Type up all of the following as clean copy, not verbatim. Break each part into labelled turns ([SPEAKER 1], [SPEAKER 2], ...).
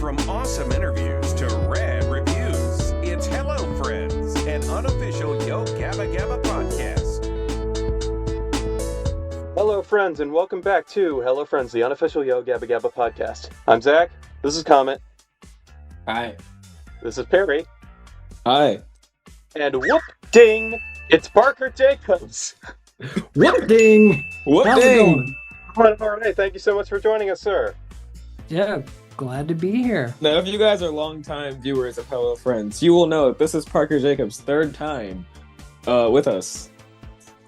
[SPEAKER 1] From awesome interviews to rad reviews, it's Hello Friends, an unofficial Yo Gabba Gabba podcast.
[SPEAKER 2] Hello friends, and welcome back to Hello Friends, the unofficial Yo Gabba Gabba podcast. I'm Zach. This is Comet.
[SPEAKER 3] Hi.
[SPEAKER 2] This is Perry.
[SPEAKER 4] Hi.
[SPEAKER 2] And whoop ding, it's Parker Jacobs.
[SPEAKER 3] Whoop ding!
[SPEAKER 4] Whoop
[SPEAKER 3] How's it
[SPEAKER 4] ding!
[SPEAKER 3] going?
[SPEAKER 2] All right, thank you so much for joining us, sir.
[SPEAKER 3] Yeah, glad to be here.
[SPEAKER 4] Now, if you guys are longtime viewers of Hello Friends, you will know that this is Parker Jacobs' third time with us.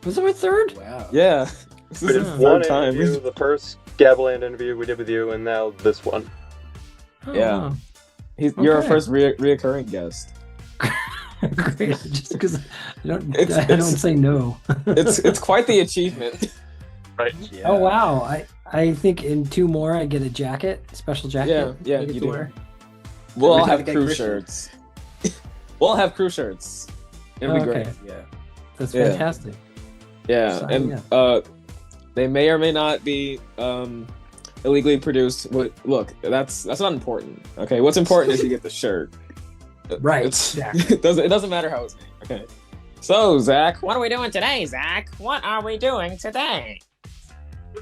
[SPEAKER 3] Was it my third?
[SPEAKER 4] Wow. Yeah. This
[SPEAKER 2] We
[SPEAKER 4] is
[SPEAKER 2] did
[SPEAKER 4] his
[SPEAKER 2] one
[SPEAKER 4] third time.
[SPEAKER 2] interview, the first GabbaLand interview we did with you, and now this one.
[SPEAKER 3] Oh,
[SPEAKER 4] Yeah. You're our
[SPEAKER 3] Okay.
[SPEAKER 4] first reoccurring guest.
[SPEAKER 3] Great. Just because I don't
[SPEAKER 4] It's-
[SPEAKER 3] say no.
[SPEAKER 4] It's quite the achievement.
[SPEAKER 2] Right.
[SPEAKER 4] Yeah.
[SPEAKER 3] Oh wow! I think in two more I get a jacket, special jacket.
[SPEAKER 4] Yeah,
[SPEAKER 3] I get
[SPEAKER 4] you
[SPEAKER 3] to
[SPEAKER 4] do.
[SPEAKER 3] wear.
[SPEAKER 4] We'll all
[SPEAKER 5] Every time
[SPEAKER 4] have
[SPEAKER 5] I get
[SPEAKER 4] crew
[SPEAKER 5] Christian.
[SPEAKER 4] shirts. We'll have crew shirts. It'll be
[SPEAKER 3] Okay.
[SPEAKER 4] great. Yeah.
[SPEAKER 3] That's
[SPEAKER 4] Yeah.
[SPEAKER 3] fantastic.
[SPEAKER 4] Yeah,
[SPEAKER 3] So,
[SPEAKER 4] and
[SPEAKER 3] yeah.
[SPEAKER 4] they may or may not be illegally produced. Look, that's not important. Okay, what's important is you get the shirt.
[SPEAKER 3] Right.
[SPEAKER 4] It's,
[SPEAKER 3] Exactly.
[SPEAKER 4] it doesn't matter how it's made. Okay. So Zach,
[SPEAKER 6] What are we doing today, Zach? What are we doing today?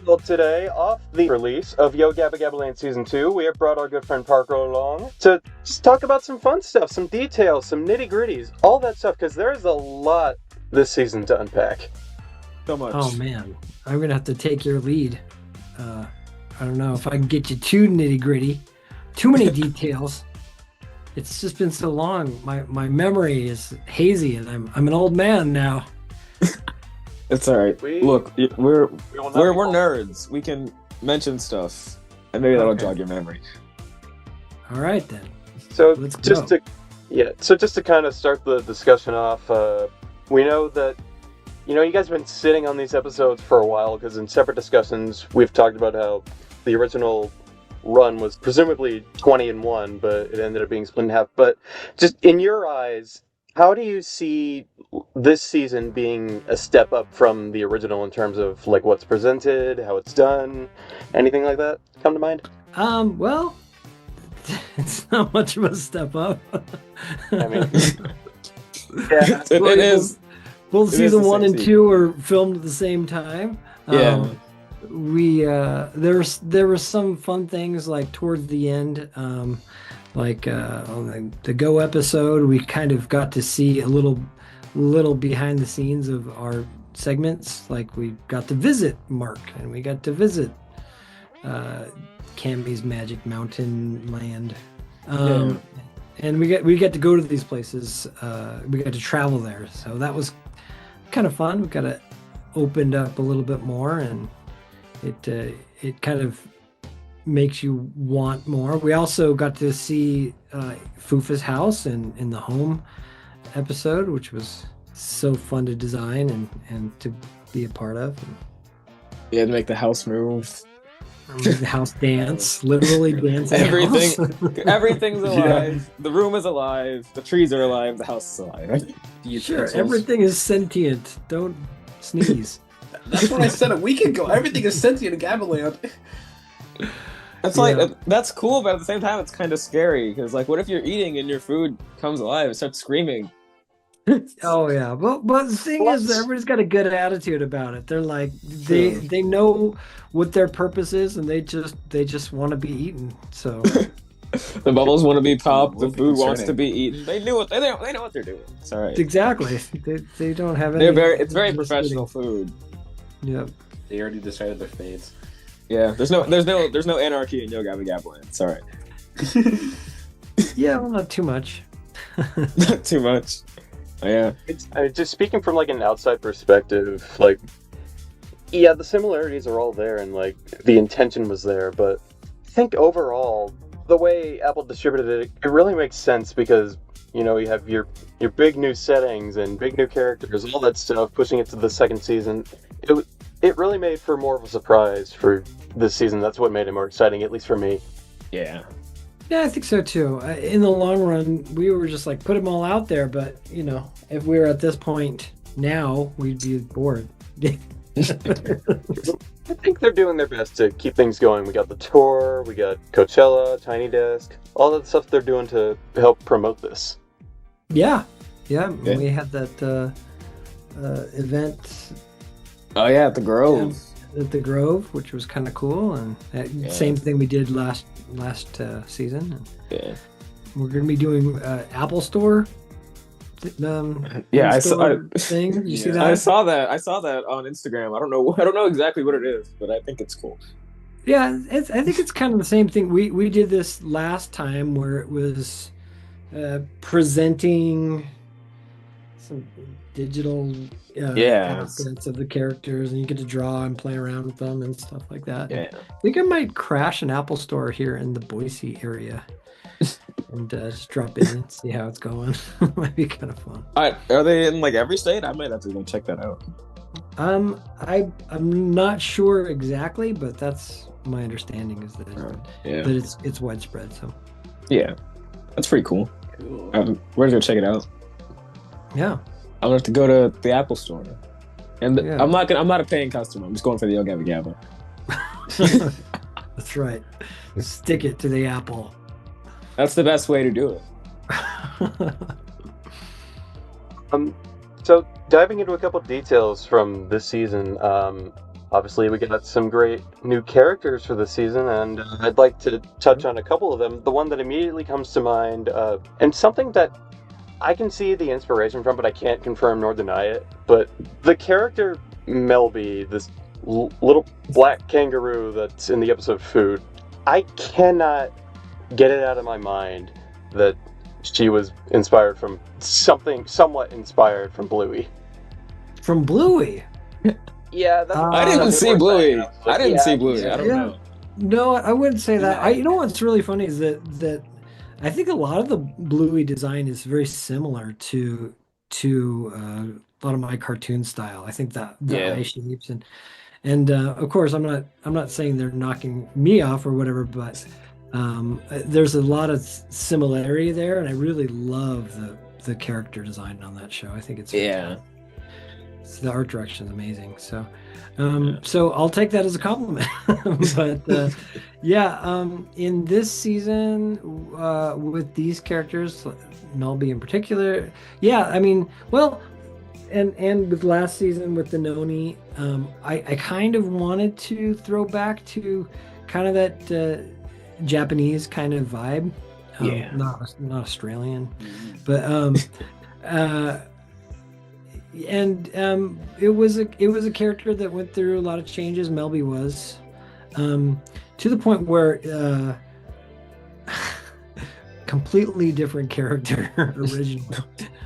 [SPEAKER 2] Well, today, off the release of Yo Gabba Gabba Land Season 2, we have brought our good friend Parker along to just talk about some fun stuff, some details, some nitty-gritties, all that stuff, because there's a lot this season to unpack.
[SPEAKER 4] so much.
[SPEAKER 3] Oh man, I'm gonna have to take your lead. I don't know if I can get you too nitty gritty, too many details. It's just been so long. My memory is hazy, and I'm an old man now.
[SPEAKER 4] It's all right.
[SPEAKER 2] We-
[SPEAKER 4] Look, we're
[SPEAKER 2] We will not
[SPEAKER 4] we're
[SPEAKER 2] be
[SPEAKER 4] we're
[SPEAKER 2] called-
[SPEAKER 4] nerds. We can mention stuff, and maybe that'll
[SPEAKER 3] Okay.
[SPEAKER 4] jog your memory.
[SPEAKER 3] All right then.
[SPEAKER 2] So
[SPEAKER 3] Let's
[SPEAKER 2] just
[SPEAKER 3] go.
[SPEAKER 2] to kind of start the discussion off, we know that you guys have been sitting on these episodes for a while because in separate discussions we've talked about how the original run was presumably 20 in 1, but it ended up being split in half. But just in your eyes, how do you see this season being a step up from the original in terms of like what's presented, how it's done, anything like that come to mind?
[SPEAKER 3] Well, it's not much of a step up.
[SPEAKER 2] I mean, yeah.
[SPEAKER 4] It is.
[SPEAKER 3] Both
[SPEAKER 4] It is
[SPEAKER 3] season
[SPEAKER 4] the
[SPEAKER 3] 1
[SPEAKER 4] same
[SPEAKER 3] and
[SPEAKER 4] season.
[SPEAKER 3] 2 were filmed at the same time.
[SPEAKER 4] Yeah.
[SPEAKER 3] We there were some fun things like towards the end, like on the Go episode, we kind of got to see a little behind the scenes of our segments. Like we got to visit Mark and we got to visit Cammy's Magic Mountain Land. And we get to go to these places. We got to travel there, so that was kind of fun. We got it opened up a little bit more, and it kind of makes you want more. We also got to see Fufa's house in the home episode, which was so fun to design and to be a part of.
[SPEAKER 4] You had to make the house move.
[SPEAKER 3] The house dance, literally dancing.
[SPEAKER 4] Everything's alive. The room is alive. The trees are alive. The house is alive.
[SPEAKER 3] Sure, everything is sentient. Don't sneeze.
[SPEAKER 5] That's what I said a week ago. Everything is sentient in GabbaLand.
[SPEAKER 4] It's like
[SPEAKER 3] Yeah.
[SPEAKER 4] that's cool, but at the same time, it's kind of scary because, like, what if you're eating and your food comes alive and starts screaming?
[SPEAKER 3] Oh yeah, but the thing is, everybody's got a good attitude about it. They're like they know what their purpose is, and they just want to be eaten. So
[SPEAKER 4] The bubbles want to be popped. The
[SPEAKER 5] Will be
[SPEAKER 4] food wants
[SPEAKER 5] concerning.
[SPEAKER 4] to be eaten. They know what they're doing. It's all right.
[SPEAKER 3] exactly, they don't have any.
[SPEAKER 4] It's very professional food.
[SPEAKER 3] Yep.
[SPEAKER 5] They already decided their fates.
[SPEAKER 4] Yeah, there's no anarchy in Yo Gabba Gabba Land. It's all right.
[SPEAKER 3] Yeah, well, not too much.
[SPEAKER 4] Not too much. Oh, yeah.
[SPEAKER 2] Just speaking from like an outside perspective, like, yeah, the similarities are all there, and like the intention was there. But I think overall, the way Apple distributed it, it really makes sense because you have your big new settings and big new characters, all that stuff, pushing it to the second season. It really made for more of a surprise for this season. That's what made it more exciting, at least for me.
[SPEAKER 4] Yeah.
[SPEAKER 3] Yeah, I think so too. In the long run, we were just like put them all out there, but if we were at this point now, we'd be bored.
[SPEAKER 2] I think they're doing their best to keep things going. We got the tour, we got Coachella, Tiny Desk, all that stuff they're doing to help promote this.
[SPEAKER 3] Yeah. We had that event.
[SPEAKER 4] Oh yeah, at the Grove.
[SPEAKER 3] At the Grove, which was kind of cool, and same thing we did last season.
[SPEAKER 4] Yeah.
[SPEAKER 3] We're gonna be doing Apple Store.
[SPEAKER 4] I saw
[SPEAKER 3] thing. You see that?
[SPEAKER 4] I saw that on Instagram. I don't know exactly what it is, but I think it's cool.
[SPEAKER 3] Yeah, I think it's kind of the same thing. We did this last time where it was presenting some digital assets of the characters, and you get to draw and play around with them and stuff like that.
[SPEAKER 4] Yeah.
[SPEAKER 3] I think I might crash an Apple Store here in the Boise area and just drop in and see how it's going. Might be kind of fun.
[SPEAKER 4] Are they in like every state? I might have to go check that out.
[SPEAKER 3] I'm not sure exactly, but that's my understanding is that it's widespread. So
[SPEAKER 4] yeah, that's pretty cool. We're gonna go check it out.
[SPEAKER 3] Yeah,
[SPEAKER 4] I'm gonna have to go to the Apple Store, and I'm not a paying customer. I'm just going for the Yo Gabba Gabba.
[SPEAKER 3] That's right. Stick it to the Apple.
[SPEAKER 4] That's the best way to do it.
[SPEAKER 2] So diving into a couple details from this season, obviously we got some great new characters for this season, and I'd like to touch on a couple of them. The one that immediately comes to mind, and something that I can see the inspiration from, but I can't confirm nor deny it, but the character Melby, this little black kangaroo that's in the episode Food, I cannot get it out of my mind that she was inspired from somewhat inspired from Bluey.
[SPEAKER 3] From Bluey?
[SPEAKER 2] Yeah, that's
[SPEAKER 4] I didn't see Bluey. I didn't see Bluey. I don't know.
[SPEAKER 3] No, I wouldn't say that. You know what's really funny is that I think a lot of the Bluey design is very similar to a lot of my cartoon style. I think that the eye shapes and of course I'm not saying they're knocking me off or whatever, but there's a lot of similarity there, and I really love the character design on that show. I think it's fantastic. The art direction is amazing. So so I'll take that as a compliment. But in this season with these characters, Melby in particular, I mean, well, and with last season with the Noni, I kind of wanted to throw back to kind of that Japanese kind of vibe, not Australian, but it was a character that went through a lot of changes. Melby was to the point where completely different character originally.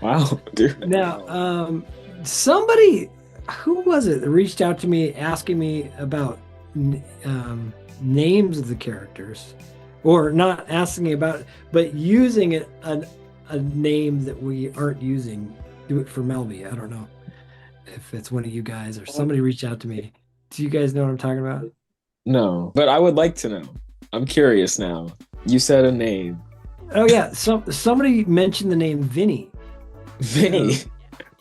[SPEAKER 4] Wow, dude.
[SPEAKER 3] Now somebody, who was it that reached out to me asking me about names of the characters, or not asking about it, but using a name that we aren't using. Do it for Melby. I don't know if it's one of you guys or somebody reached out to me. Do you guys know what I'm talking about?
[SPEAKER 4] No, but I would like to know. I'm curious now. You said a name.
[SPEAKER 3] Oh yeah, somebody mentioned the name Vinny.
[SPEAKER 4] Vinny.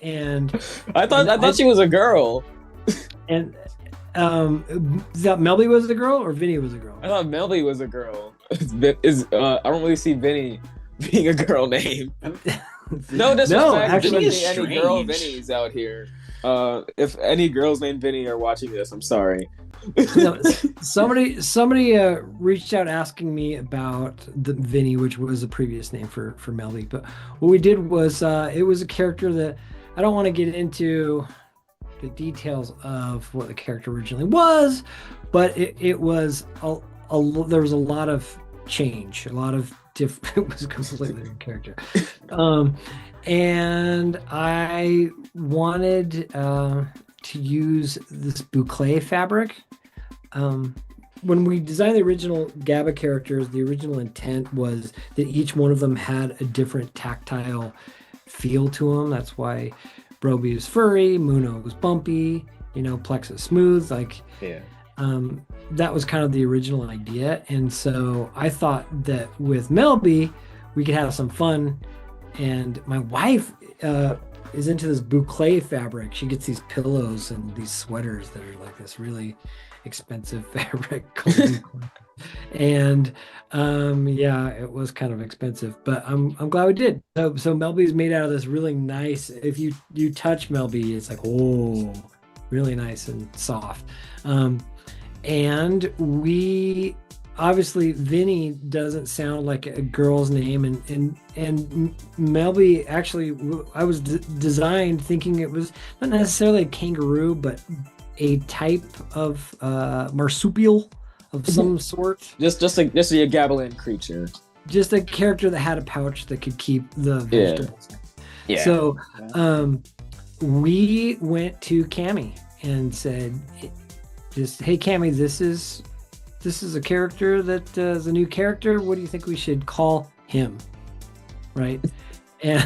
[SPEAKER 3] And
[SPEAKER 4] I thought she was a girl.
[SPEAKER 3] And that Melby was a girl or Vinny was a girl?
[SPEAKER 4] I thought Melby was a girl. I don't really see Vinny being a girl name. No disrespect.
[SPEAKER 3] No, actually,
[SPEAKER 4] to any girl Vinnies out here. If any girls named Vinny are watching this, I'm sorry.
[SPEAKER 3] No, somebody reached out asking me about the Vinny, which was a previous name for Melby. But what we did was it was a character that I don't want to get into the details of what the character originally was, but it was there was a lot of change, a lot of different. It was a completely different character, and I wanted to use this boucle fabric. When we designed the original Gabba characters, the original intent was that each one of them had a different tactile feel to them. That's why Broby is furry, Muno was bumpy, Plex is smooth. That was kind of the original idea. And so I thought that with Melby, we could have some fun. And my wife is into this boucle fabric. She gets these pillows and these sweaters that are like this really expensive fabric called boucle. And yeah, it was kind of expensive, but I'm glad we did. So Melby's made out of this really nice. If you touch Melby, it's like, oh, really nice and soft. And we obviously, Vinny doesn't sound like a girl's name, and Melby actually, I was designed thinking it was not necessarily a kangaroo, but a type of marsupial of some sort.
[SPEAKER 4] Just a GabbaLand creature.
[SPEAKER 3] Just a character that had a pouch that could keep the vegetables.
[SPEAKER 4] Yeah.
[SPEAKER 3] So we went to Cammy and said, just, hey Cammy, this is a character that is a new character. What do you think we should call him? Right? And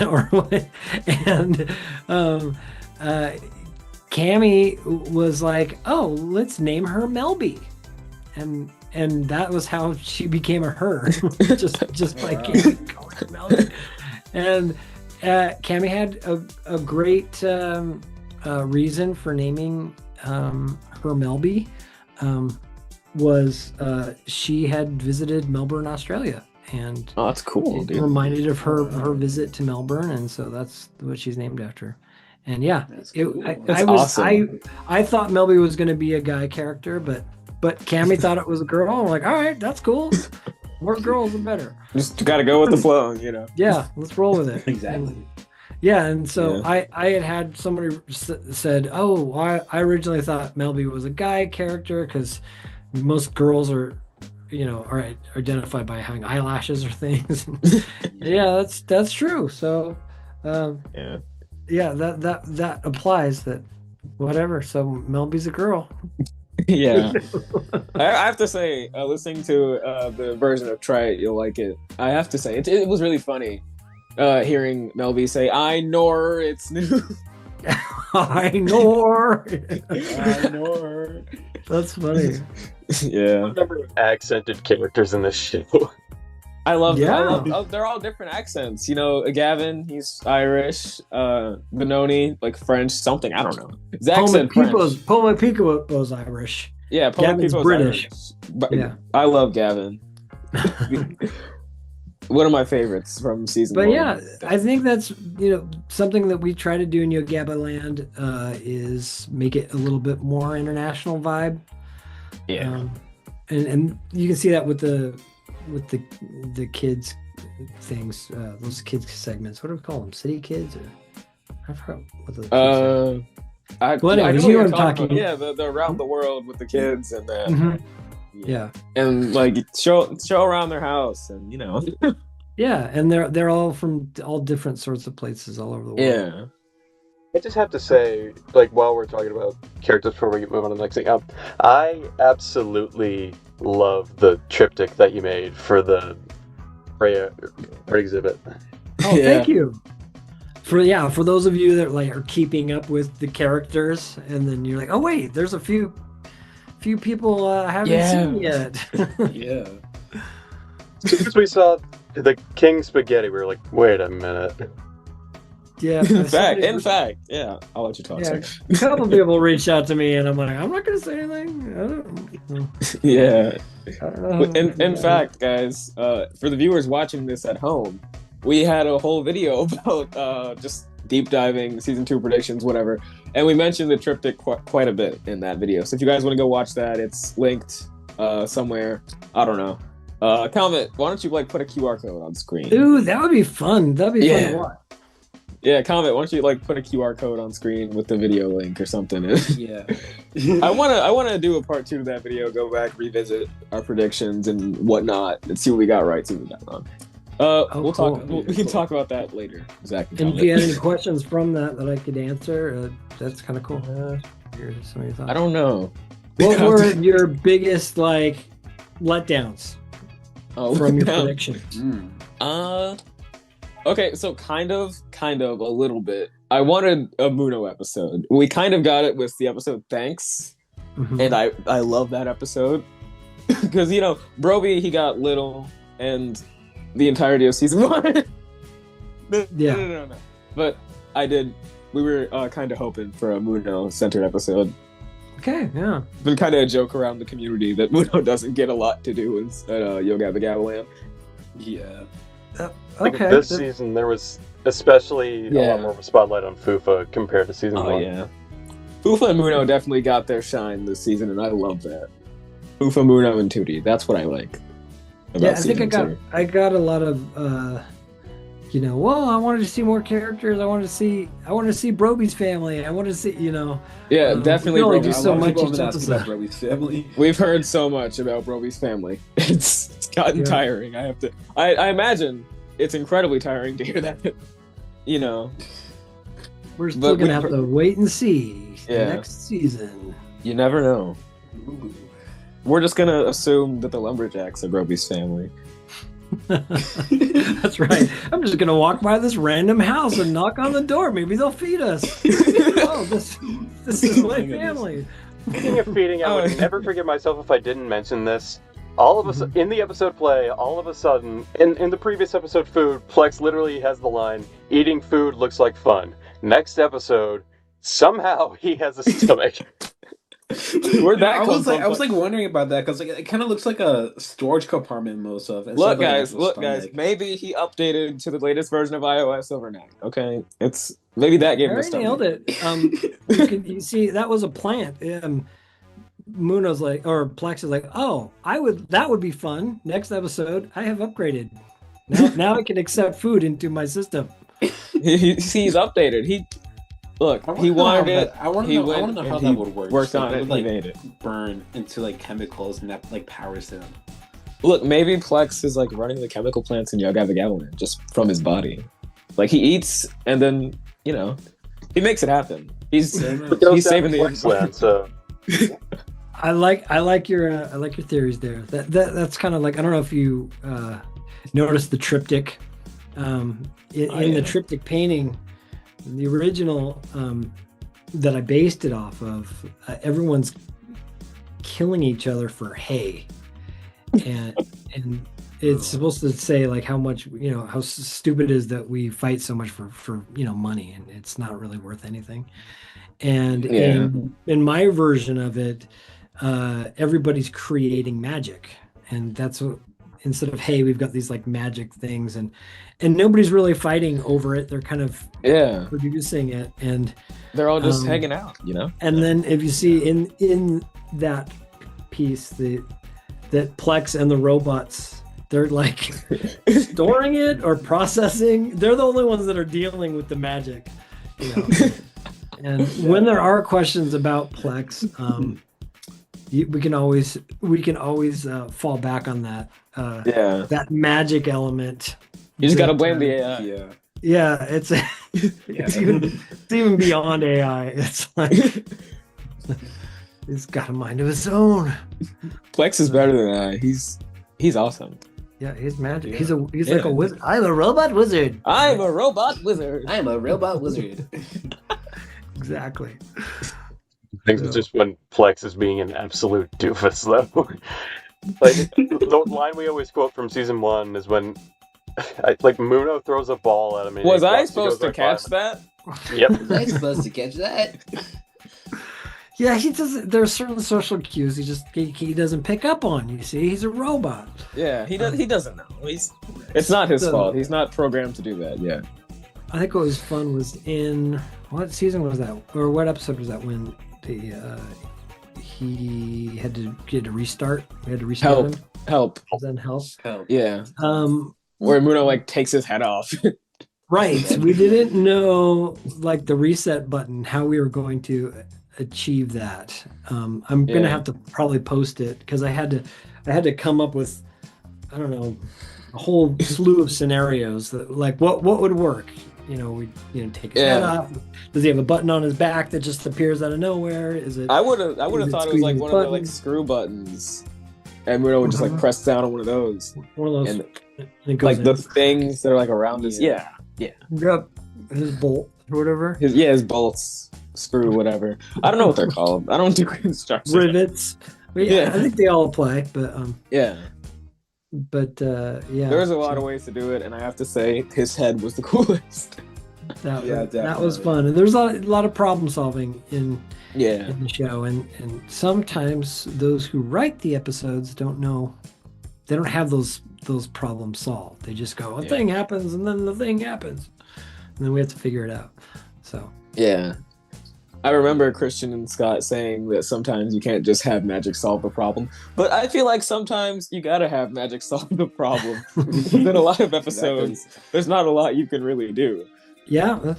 [SPEAKER 3] Cammy was like, oh, let's name her Melby. And that was how she became a her. just by Cammy calling her Melby. And Cammy had a great reason for naming her Melby. Was she had visited Melbourne, Australia, and
[SPEAKER 4] oh, that's cool.
[SPEAKER 3] It reminded of her visit to Melbourne, and so that's what she's named after. And yeah,
[SPEAKER 4] cool.
[SPEAKER 3] Awesome. I thought Melby was going to be a guy character, but Cammy thought it was a girl. I'm like, all right, that's cool. More girls the better.
[SPEAKER 4] Just got to go with the flow, you know.
[SPEAKER 3] Yeah, let's roll with it.
[SPEAKER 5] Exactly.
[SPEAKER 3] And so I had somebody said, oh, I originally thought Melby was a guy character because most girls are identified by having eyelashes or things. Yeah, that's true. So that applies. That whatever. So Melby's a girl.
[SPEAKER 4] Yeah. I have to say, listening to the version of Try It, You'll Like It, I have to say it was really funny hearing Melby say, I know it's new.
[SPEAKER 3] I know. That's funny.
[SPEAKER 4] Yeah.
[SPEAKER 2] Number of accented characters in this show.
[SPEAKER 4] I love they're all different accents. You know, Gavin, he's Irish, Benoni, like French, something, I don't know. Zach said French.
[SPEAKER 3] Paul McPeaco's Irish.
[SPEAKER 4] Yeah, Paul
[SPEAKER 3] Gavin's
[SPEAKER 4] McPeaco's
[SPEAKER 3] British.
[SPEAKER 4] Irish. But
[SPEAKER 3] Yeah.
[SPEAKER 4] I love Gavin. One of my favorites from season
[SPEAKER 3] But
[SPEAKER 4] 1.
[SPEAKER 3] yeah, I think that's something that we try to do in GabbaLand is make it a little bit more international vibe.
[SPEAKER 4] Yeah.
[SPEAKER 3] And you can see that with the kids things, those kids segments. What do we call them? City kids, or I forgot what the
[SPEAKER 4] I
[SPEAKER 3] well, anyway,
[SPEAKER 4] know
[SPEAKER 3] you
[SPEAKER 4] what
[SPEAKER 3] know
[SPEAKER 4] you're
[SPEAKER 3] what I'm
[SPEAKER 4] talking
[SPEAKER 3] talking
[SPEAKER 4] about. Yeah, the around the world with the kids and that.
[SPEAKER 3] Mhm. Yeah.
[SPEAKER 4] And like show around their house and
[SPEAKER 3] Yeah, and they're all from all different sorts of places all over the world.
[SPEAKER 4] Yeah.
[SPEAKER 2] I just have to say, like, while we're talking about characters before we move on to the next thing, I absolutely love the triptych that you made for the art exhibit.
[SPEAKER 3] Oh, thank you. For those of you that like are keeping up with the characters, and then you're like, oh wait, there's a few people I haven't seen yet.
[SPEAKER 5] Yeah.
[SPEAKER 2] As soon as we saw the King Spaghetti, we were like, wait a minute.
[SPEAKER 3] Yeah.
[SPEAKER 4] In fact, yeah. I'll let you talk.
[SPEAKER 3] Yeah,
[SPEAKER 4] Sorry.
[SPEAKER 3] a couple people reached out to me, and I'm like, I'm not gonna say anything. I don't know.
[SPEAKER 4] In fact, guys, for the viewers watching this at home, we had a whole video about just deep diving season 2 predictions, whatever, and we mentioned the triptych quite a bit in that video. So if you guys want to go watch that, it's linked somewhere. I don't know. Comment, why don't you put a QR code on screen?
[SPEAKER 3] Ooh, that would be fun. That'd be fun to watch.
[SPEAKER 4] Yeah, comment, why don't you put a QR code on screen with the video link or something?
[SPEAKER 5] Yeah.
[SPEAKER 4] I wanna do a part 2 to that video, go back, revisit our predictions and whatnot, and see what we got right, see what we got wrong. We can talk about that later. Zach,
[SPEAKER 3] and if you had any questions from that I could answer, that's kind of cool. Here's some of your thoughts.
[SPEAKER 4] I don't know.
[SPEAKER 3] What were your biggest letdowns from your predictions?
[SPEAKER 4] Okay, so kind of a little bit. I wanted a Muno episode. We kind of got it with the episode Thanks, and I love that episode because Broby, he got little and the entirety of season 1. No. But I did. We were kind of hoping for a Muno-centered episode.
[SPEAKER 3] Okay, yeah.
[SPEAKER 4] It's been kind of a joke around the community that Muno doesn't get a lot to do in Yo Gabba GabbaLand.
[SPEAKER 5] Yeah.
[SPEAKER 2] I think
[SPEAKER 3] Okay.
[SPEAKER 2] this season there was especially a lot more of a spotlight on Fufa compared to season 1.
[SPEAKER 4] Oh yeah, Fufa and Muno definitely got their shine this season, and I love that. Fufa, Muno, and Tootie. That's what I like.
[SPEAKER 3] Yeah, I think I got a lot of well, I wanted to see more characters. I wanted to see Broby's family. I wanted to see,
[SPEAKER 4] Yeah, definitely.
[SPEAKER 3] We only
[SPEAKER 4] Broby.
[SPEAKER 3] do so much
[SPEAKER 5] people
[SPEAKER 3] each
[SPEAKER 5] have been asking about
[SPEAKER 3] episode.
[SPEAKER 5] Broby's family.
[SPEAKER 4] We've heard so much about Broby's family. It's gotten tiring. I imagine it's incredibly tiring to hear that.
[SPEAKER 3] We're still gonna have to wait and see next season.
[SPEAKER 4] You never know.
[SPEAKER 5] Ooh.
[SPEAKER 4] We're just gonna assume that the Lumberjacks are Broby's family.
[SPEAKER 3] That's right. I'm just gonna walk by this random house and knock on the door. Maybe they'll feed us. Oh, this is my family.
[SPEAKER 2] Speaking of feeding, I would never forgive myself if I didn't mention this. All of us in the episode play, all of a sudden, in the previous episode food, Plex literally has the line, "Eating food looks like fun." Next episode, somehow he has a stomach.
[SPEAKER 4] Where'd that
[SPEAKER 5] I
[SPEAKER 4] come from?
[SPEAKER 5] I was wondering about that because it kind of looks like a storage compartment most of.
[SPEAKER 4] Look, guys, maybe he updated to the latest version of iOS overnight. Okay, maybe that gave him a stomach.
[SPEAKER 3] Nailed it. You see, that was a plant. Muno's like, or Plex is like, oh, that would be fun. Next episode, I have upgraded. Now I can accept food into my system.
[SPEAKER 4] He's updated. He wanted it.
[SPEAKER 5] I want to know how that would work.
[SPEAKER 4] Worked on it. He made it.
[SPEAKER 5] Burn into chemicals and that powers him.
[SPEAKER 4] Look, maybe Plex is running the chemical plants in Yo Gabba GabbaLand just from his body. He eats and then he makes it happen. He's saving the
[SPEAKER 2] Plexland, so.
[SPEAKER 3] I like your theories there. That's kind of I don't know if you noticed the triptych in the triptych painting, the original that I based it off of. Everyone's killing each other for hay, and it's supposed to say how much how stupid it is that we fight so much for money, and it's not really worth anything. And in my version of it, everybody's creating magic, and that's what, instead of hay, we've got these magic things, and nobody's really fighting over it. They're kind of producing it, and
[SPEAKER 4] they're all just hanging out,
[SPEAKER 3] And then if you see in that piece, that Plex and the robots, they're storing it or processing. They're the only ones that are dealing with the magic, And when there are questions about Plex, we can always fall back on that. That magic element.
[SPEAKER 4] You just gotta blame the AI.
[SPEAKER 3] Yeah, it's even beyond AI. It's he's got a mind of his own.
[SPEAKER 4] Plex is better than AI. He's awesome.
[SPEAKER 3] Yeah, he's magic. He's like a wizard. I'm a robot wizard.
[SPEAKER 4] I'm a robot wizard.
[SPEAKER 5] I'm a robot wizard.
[SPEAKER 3] Exactly.
[SPEAKER 2] I think it's just when Plex is being an absolute doofus, though. The line we always quote from season 1 is when, Muno throws a ball at him.
[SPEAKER 4] Was I supposed to catch that?
[SPEAKER 2] Yep.
[SPEAKER 5] Was I supposed to catch that?
[SPEAKER 3] Yeah, he doesn't. There are certain social cues he doesn't pick up on. You see, he's a robot.
[SPEAKER 4] Yeah, he doesn't know. It's not his fault. He's not programmed to do that. Yeah.
[SPEAKER 3] I think what was fun was in what season was that, or what episode was that when he had to get a restart. We had to restart him.
[SPEAKER 4] Help.
[SPEAKER 3] Then help.
[SPEAKER 4] Yeah. Where Muno takes his head off.
[SPEAKER 3] Right. We didn't know the reset button, how we were going to achieve that. I'm gonna have to probably post it because I had to come up with, I don't know, a whole slew of scenarios that what would work. We take his head off. Does he have a button on his back that just appears out of nowhere? Is it?
[SPEAKER 4] I would have thought it was one of the screw buttons, and Muno would just press down on one of those.
[SPEAKER 3] One of those,
[SPEAKER 4] and
[SPEAKER 3] it goes
[SPEAKER 4] the things that are around his. Yeah.
[SPEAKER 3] Yep. His bolt or whatever.
[SPEAKER 4] His bolts, screw, whatever. I don't know what they're called. I don't do construction.
[SPEAKER 3] Rivets. I think they all apply, but But
[SPEAKER 4] there's a lot of ways to do it, and I have to say his head was the coolest.
[SPEAKER 3] That was fun. And there's a lot of problem solving in the show, and sometimes those who write the episodes don't have those problems solved. They just go, a thing happens, and then the thing happens, and then we have to figure it out. So
[SPEAKER 4] yeah. I remember Christian and Scott saying that sometimes you can't just have magic solve the problem, but I feel like sometimes you gotta have magic solve the problem. In a lot of episodes, there's not a lot you can really do.
[SPEAKER 3] Yeah,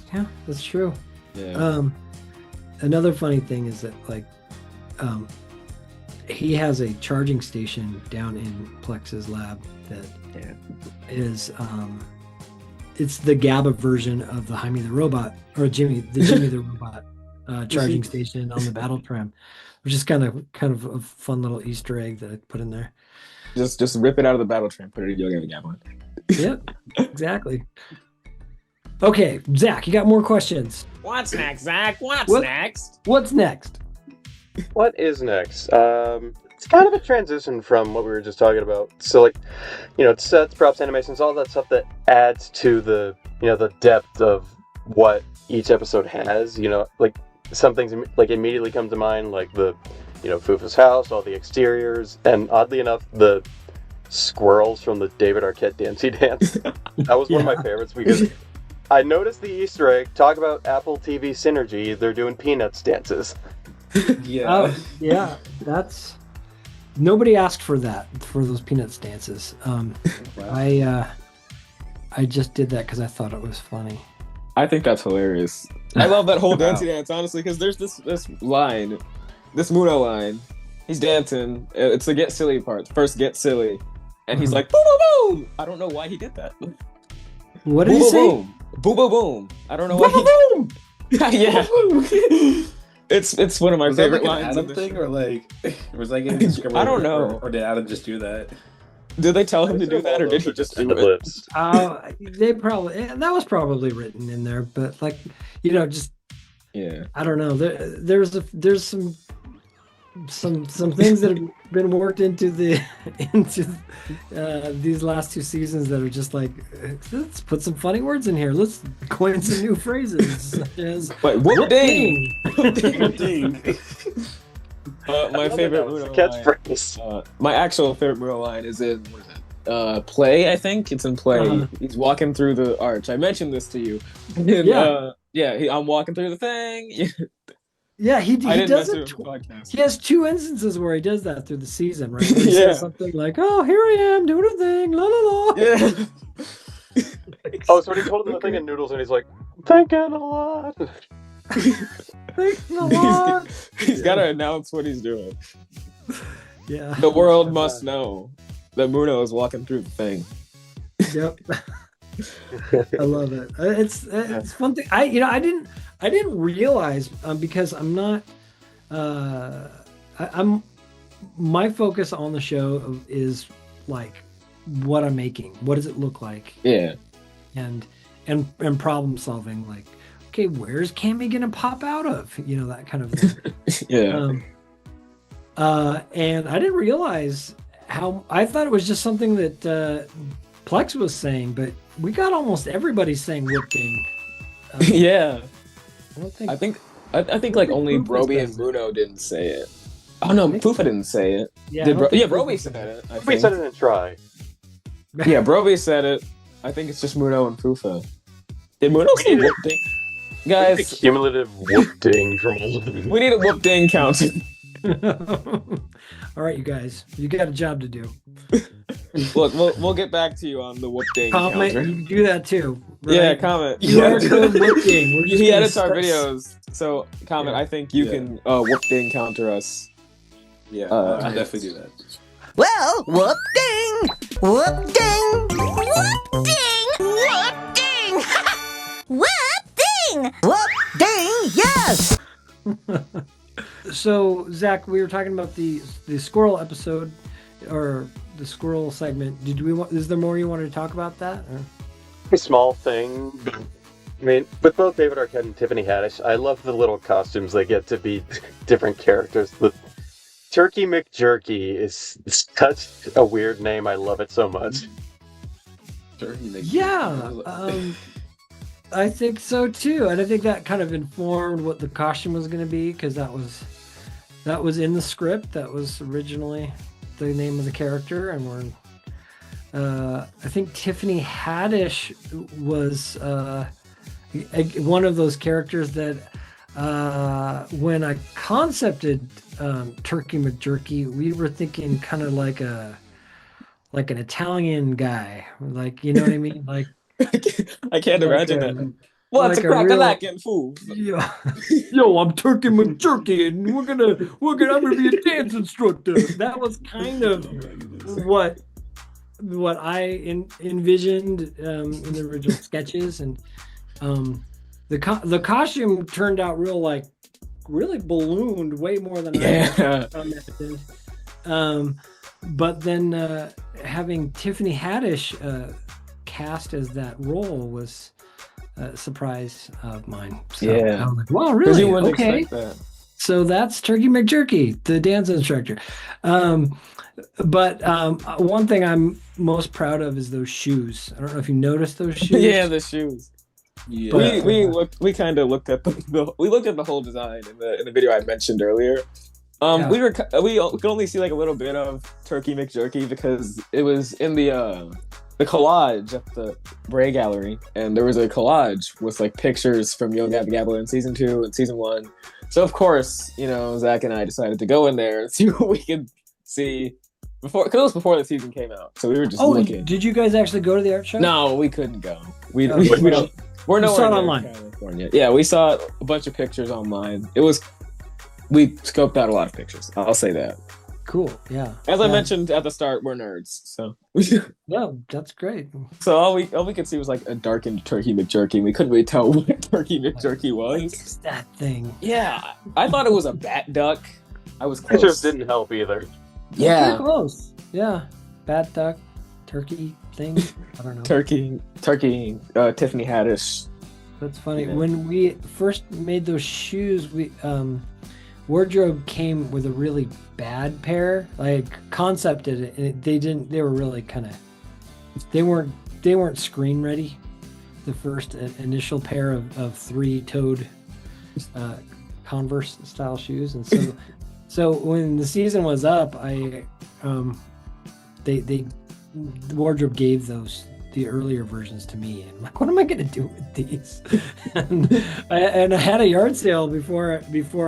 [SPEAKER 3] that's true.
[SPEAKER 4] Yeah.
[SPEAKER 3] Another funny thing is that he has a charging station down in Plex's lab that is it's the Gabba version of the Jaime the Robot, or Jimmy the Robot charging station on the battle tram, which is kind of a fun little Easter egg that I put in there.
[SPEAKER 4] Just rip it out of the battle tram, put it in GabbaLand.
[SPEAKER 3] Yep, exactly. Okay, Zach, you got more questions?
[SPEAKER 6] What's next, Zach? What's next?
[SPEAKER 3] What's next?
[SPEAKER 2] What is next? It's kind of a transition from what we were just talking about. So, it's sets, props, animations, all that stuff that adds to the depth of what each episode has. Some things immediately come to mind, like the Fufa's house, all the exteriors, and oddly enough, the squirrels from the David Arquette Dancey Dance. That was one of my favorites because I noticed the Easter egg. Talk about Apple TV synergy. They're doing Peanuts dances.
[SPEAKER 5] Yeah.
[SPEAKER 3] Yeah. That's nobody asked for those Peanuts dances. I just did that because I thought it was funny.
[SPEAKER 4] I think that's hilarious. I love that whole dancing dance, honestly, because there's this line, this Muno line. He's dancing. It's the get silly part. First get silly, and he's like boom boom boom. I don't know why he did that.
[SPEAKER 3] What did he say?
[SPEAKER 4] Boom boom boom boom. I don't know why
[SPEAKER 3] Boom.
[SPEAKER 4] Yeah. It's one of my favorite lines.
[SPEAKER 5] Adam thing, or was that getting scripted?
[SPEAKER 4] I don't know.
[SPEAKER 5] Or did Adam just do that?
[SPEAKER 4] Did they tell him to do that, or did he just do it?
[SPEAKER 3] They probably that was probably written in there, but just I don't know. There's some things that have been worked into these last two seasons that are just let's put some funny words in here. Let's coin some new phrases such as
[SPEAKER 4] whoop ding. My favorite Muno
[SPEAKER 2] catchphrase.
[SPEAKER 4] My actual favorite Muno line is in Play. I think it's in Play. He's walking through the arch. I mentioned this to you. And, I'm walking through the thing.
[SPEAKER 3] Yeah, he does it. He has two instances where he does that through the season, right? He says something like, "Oh, here I am doing a thing, la la la."
[SPEAKER 4] Yeah.
[SPEAKER 2] So when he told him the thing in Noodles, and he's like, "Thinking a lot."
[SPEAKER 3] Thinking a lot.
[SPEAKER 4] He's got to announce what he's doing.
[SPEAKER 3] Yeah.
[SPEAKER 4] The world must know that Muno is walking through the thing.
[SPEAKER 3] Yep. I love it. It's fun thing. I didn't realize because I'm not. I'm my focus on the show is what I'm making. What does it look like?
[SPEAKER 4] Yeah.
[SPEAKER 3] And problem solving. Okay, where's Cammy gonna pop out of? That kind of thing.
[SPEAKER 4] Yeah.
[SPEAKER 3] And I didn't realize how. I thought it was just something that Plex was saying, but we got almost everybody saying "whoop ding."
[SPEAKER 4] Yeah.
[SPEAKER 3] I think
[SPEAKER 4] only Broby and Bruno didn't say it. Oh no, Fufa didn't say it.
[SPEAKER 3] Yeah,
[SPEAKER 4] Broby said it.
[SPEAKER 2] We said it in Try.
[SPEAKER 4] Yeah, Broby said it. I think it's just Muno and Fufa. Did Muno say whoop ding? Guys,
[SPEAKER 2] cumulative whoop ding from all of them.
[SPEAKER 4] We need a whoop ding count.
[SPEAKER 3] All right, you guys, you got a job to do.
[SPEAKER 4] Look, we'll get back to you on the whoop ding
[SPEAKER 3] comment.
[SPEAKER 4] counter.
[SPEAKER 3] You can do that too. Right?
[SPEAKER 4] Yeah, comment.
[SPEAKER 3] Whoop ding.
[SPEAKER 4] He edits our videos, so comment. Yeah. I think you can whoop ding counter us.
[SPEAKER 5] Yeah, I'll definitely do that.
[SPEAKER 7] Well, whoop ding, whoop ding, whoop ding, whoop ding, whoop ding, whoop ding. Yes.
[SPEAKER 3] So, Zach, we were talking about the squirrel episode, or the squirrel segment. Is there more you wanted to talk about that? Or?
[SPEAKER 2] A small thing, but I mean, with both David Arquette and Tiffany Haddish, I love the little costumes they get to be different characters. The Turkey McJerky is such a weird name. I love it so much.
[SPEAKER 5] Turkey McJerky.
[SPEAKER 3] Yeah. I think so too, and I think that kind of informed what the costume was going to be, because that was in the script. That was originally the name of the character, and I think Tiffany Haddish was one of those characters that when I concepted Turkey McJerky, we were thinking kind of like an Italian guy, like, you know what I mean, like.
[SPEAKER 4] I can't imagine that. What's
[SPEAKER 3] like
[SPEAKER 4] a
[SPEAKER 3] a real-
[SPEAKER 4] crack-a-lackin' fool?
[SPEAKER 3] Yo, I'm Turkey McJerky, and I'm gonna be a dance instructor. That was kind of what I envisioned in the original sketches, and the costume turned out really ballooned way more than I imagined. But then having Tiffany Haddish cast as that role was a surprise of mine. So I was like, wow, really?
[SPEAKER 4] You wouldn't
[SPEAKER 3] Okay.
[SPEAKER 4] expect that.
[SPEAKER 3] So that's Turkey McJerky, the dance instructor. But one thing I'm most proud of is those shoes. I don't know if you noticed those shoes.
[SPEAKER 4] Yeah, the shoes.
[SPEAKER 5] Yeah.
[SPEAKER 4] We kind of looked at the whole design in the video I mentioned earlier. We could only see like a little bit of Turkey McJerky because it was in the collage at the Bray Gallery, and there was a collage with like pictures from Yo Gabba GabbaLand season 2 and season 1. So of course, Zach and I decided to go in there and see what we could see because it was before the season came out. So we were just looking.
[SPEAKER 3] Did you guys actually go to the art show?
[SPEAKER 4] No, we couldn't go. We
[SPEAKER 3] Oh,
[SPEAKER 4] don't. We're
[SPEAKER 3] You saw it
[SPEAKER 4] nowhere near
[SPEAKER 3] online.
[SPEAKER 4] California. Yeah, we saw a bunch of pictures online. We scoped out a lot of pictures. I'll say that.
[SPEAKER 3] Cool. Yeah.
[SPEAKER 4] As I mentioned at the start, we're nerds, so
[SPEAKER 3] No, that's great.
[SPEAKER 4] so all we could see was like a darkened Turkey McJerky. And we couldn't really tell what Turkey McJerky
[SPEAKER 3] What
[SPEAKER 4] was.
[SPEAKER 3] is that thing?
[SPEAKER 4] Yeah, I thought it was a bat duck. I was
[SPEAKER 2] Pictures
[SPEAKER 4] close.
[SPEAKER 2] didn't help either.
[SPEAKER 3] Pretty
[SPEAKER 4] Yeah,
[SPEAKER 3] close. Yeah. Bat duck, turkey thing. I don't know.
[SPEAKER 4] Turkey. Tiffany Haddish.
[SPEAKER 3] That's funny.
[SPEAKER 4] Yeah.
[SPEAKER 3] When we first made those shoes, we wardrobe came with a really bad pair. Like concepted it, and they were really kind of they weren't screen ready. The first initial pair of three-toed Converse style shoes, and so when the season was up, the wardrobe gave the earlier versions to me, and I'm like, what am I gonna do with these? and I had a yard sale before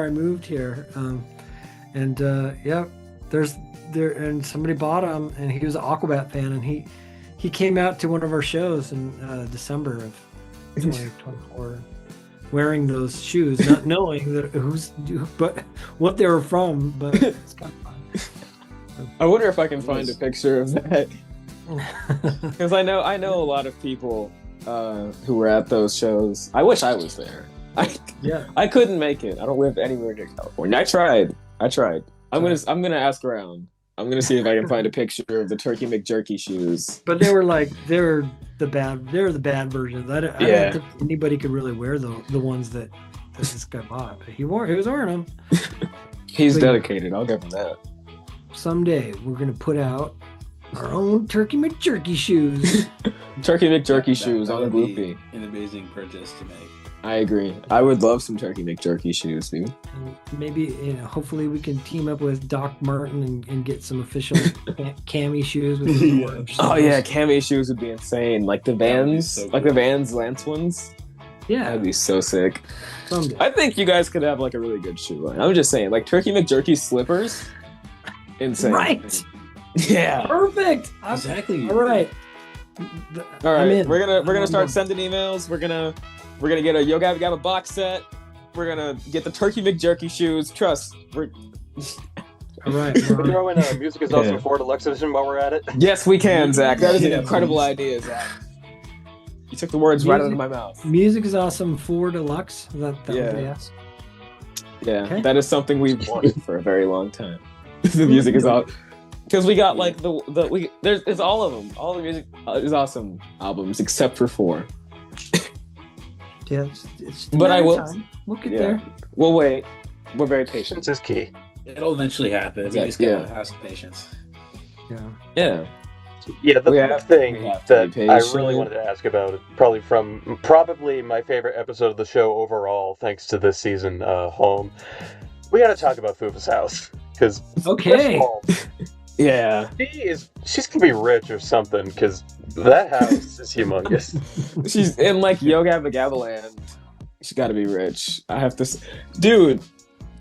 [SPEAKER 3] I moved here, and somebody bought them, and he was an Aquabat fan, and he came out to one of our shows in December of 2024 wearing those shoes, not knowing but what they were from, but it's kind of fun.
[SPEAKER 4] I wonder if I can find a picture of that. Because I know a lot of people who were at those shows. I wish I was there. I couldn't make it. I don't live anywhere near California. I tried. I'm gonna ask around. I'm gonna see if I can find a picture of the Turkey McJerky shoes.
[SPEAKER 3] But they were the bad versions. I don't think anybody could really wear the ones that this guy bought. But he was wearing them.
[SPEAKER 4] He's dedicated. I'll give him that.
[SPEAKER 3] Someday we're gonna put out our own Turkey McJerky shoes.
[SPEAKER 4] Turkey McJerky shoes
[SPEAKER 5] That
[SPEAKER 4] on the
[SPEAKER 5] would be
[SPEAKER 4] Gloopy.
[SPEAKER 5] an amazing purchase to make.
[SPEAKER 4] I agree. I would love some Turkey McJerky shoes, dude.
[SPEAKER 3] And maybe hopefully we can team up with Doc Martin and get some official cami shoes with the orange.
[SPEAKER 4] Oh yeah, cami shoes would be insane. Like the Vans,
[SPEAKER 5] so
[SPEAKER 4] like the
[SPEAKER 5] cool.
[SPEAKER 4] Vans Lance ones.
[SPEAKER 3] Yeah,
[SPEAKER 4] That'd be so sick.
[SPEAKER 3] someday.
[SPEAKER 4] I think you guys could have like a really good shoe line. I'm just saying, like Turkey McJerky slippers. Insane.
[SPEAKER 3] Right.
[SPEAKER 4] Yeah.
[SPEAKER 3] Perfect.
[SPEAKER 5] Exactly.
[SPEAKER 3] All right.
[SPEAKER 4] All
[SPEAKER 3] I'm
[SPEAKER 4] right.
[SPEAKER 3] in.
[SPEAKER 4] We're gonna
[SPEAKER 3] I'm
[SPEAKER 4] start
[SPEAKER 3] in.
[SPEAKER 4] sending emails. We're gonna get a Yo Gabba Gabba box set. We're gonna get the Turkey McJerky shoes. Trust.
[SPEAKER 3] All right.
[SPEAKER 2] Throw in a Music is Awesome 4 Deluxe Edition while we're at it.
[SPEAKER 4] Yes, we can, Zach. That is an
[SPEAKER 5] Yeah,
[SPEAKER 4] incredible
[SPEAKER 5] please.
[SPEAKER 4] idea, Zach. You took the words right out of my mouth.
[SPEAKER 3] Music is Awesome 4 Deluxe. Is that
[SPEAKER 4] Yeah.
[SPEAKER 3] what they asked?
[SPEAKER 4] Yeah,
[SPEAKER 3] Okay.
[SPEAKER 4] that is something we've wanted for a very long time. The music is all because we got like it's all of them. All the music is awesome albums except for 4.
[SPEAKER 3] Yeah. It's
[SPEAKER 4] But I will-
[SPEAKER 3] time. We'll get
[SPEAKER 4] Yeah.
[SPEAKER 3] there.
[SPEAKER 4] We'll wait. We're very patient.
[SPEAKER 2] Patience is key.
[SPEAKER 5] It'll eventually happen. You just
[SPEAKER 4] Yeah.
[SPEAKER 5] gotta have some patience.
[SPEAKER 3] Yeah.
[SPEAKER 4] Yeah.
[SPEAKER 2] Yeah, the
[SPEAKER 4] We
[SPEAKER 2] big
[SPEAKER 4] have
[SPEAKER 2] thing
[SPEAKER 4] to
[SPEAKER 2] that
[SPEAKER 4] be
[SPEAKER 2] I
[SPEAKER 4] patient.
[SPEAKER 2] really wanted to ask about, probably my favorite episode of the show overall, thanks to this season, Home. We got to talk about Fufa's house because first of
[SPEAKER 3] Okay.
[SPEAKER 2] all,
[SPEAKER 4] Yeah.
[SPEAKER 2] she's gonna be rich or something because that house is humongous.
[SPEAKER 4] She's in like Yo Gabba GabbaLand. She got to be rich. I have to, dude.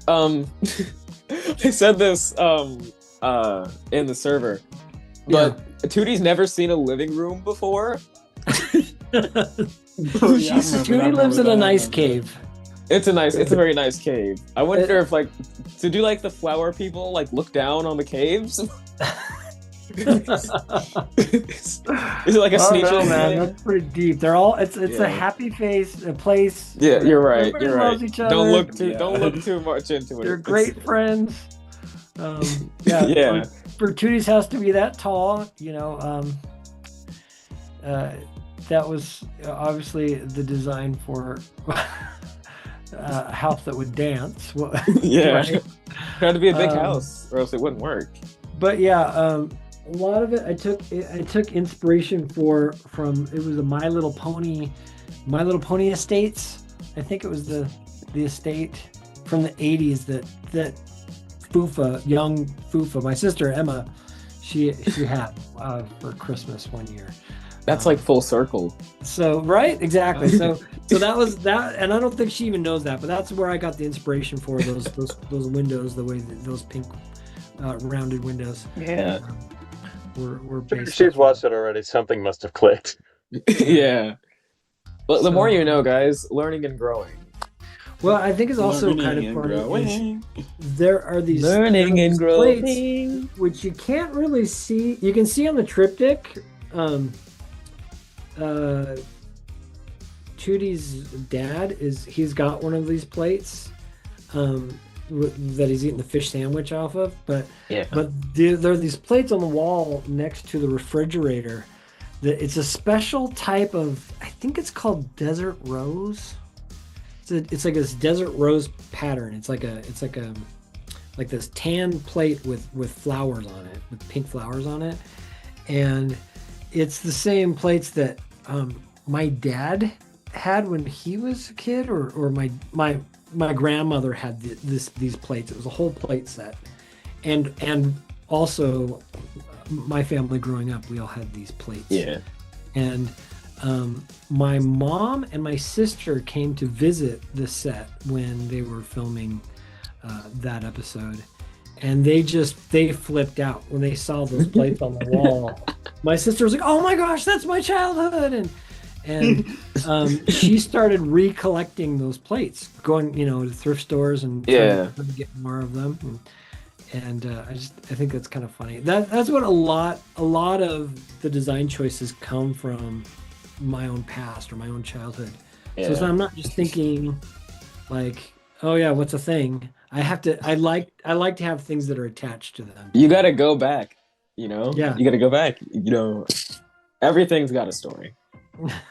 [SPEAKER 4] I said this in the server, but Tootie's never seen a living room before.
[SPEAKER 3] Tootie lives in a nice cave.
[SPEAKER 4] It's a very nice cave. I wonder if like to do like the flower people like look down on the caves. Is it like a sneak?
[SPEAKER 3] No, man, that's pretty deep. They're all it's a happy face, a place.
[SPEAKER 4] Yeah, you're right.
[SPEAKER 3] Everybody
[SPEAKER 4] You're
[SPEAKER 3] loves
[SPEAKER 4] right.
[SPEAKER 3] each other.
[SPEAKER 4] Don't look too much into it.
[SPEAKER 3] They're great friends.
[SPEAKER 4] Yeah.
[SPEAKER 3] For Tootie's house to be that tall, that was obviously the design for a house that would dance.
[SPEAKER 4] Yeah,
[SPEAKER 3] right?
[SPEAKER 4] it had to be a big house, or else it wouldn't work.
[SPEAKER 3] But yeah, a lot of it I took inspiration from it was a My Little Pony Estates. I think it was the estate from the 80s that young Fufa, my sister Emma, she had for Christmas one year.
[SPEAKER 4] That's like full circle.
[SPEAKER 3] So right, exactly. So that was that, and I don't think she even knows that, but that's where I got the inspiration for those windows, the way that those pink rounded windows.
[SPEAKER 4] Yeah.
[SPEAKER 3] Were based.
[SPEAKER 2] She's watched it already. Something must have clicked.
[SPEAKER 4] Yeah. But the more you know, guys, learning and growing.
[SPEAKER 3] Well, I think it's also kind of funny. There are these plates, which you can't really see. You can see on the triptych. Tootie's dad he's got one of these plates that he's eating the fish sandwich off of, but there are these plates on the wall next to the refrigerator that it's a special type of, I think it's called desert rose. It's like this desert rose pattern. It's like this tan plate with flowers on it, with pink flowers on it, and it's the same plates that my dad had when he was a kid, or my grandmother had these plates. It was a whole plate set, and also my family growing up, we all had these plates.
[SPEAKER 4] Yeah,
[SPEAKER 3] and my mom and my sister came to visit the set when they were filming that episode, and they flipped out when they saw those plates on the wall. My sister was like, "Oh my gosh, that's my childhood!" and she started recollecting those plates, going to thrift stores and trying to get more of them. And I think that's kind of funny. That's what a lot of the design choices come from my own past or my own childhood. Yeah. So I'm not just thinking like, oh yeah, what's a thing? I like to have things that are attached to them.
[SPEAKER 4] You got to go back,
[SPEAKER 3] Yeah.
[SPEAKER 4] You got to go back, everything's got a story.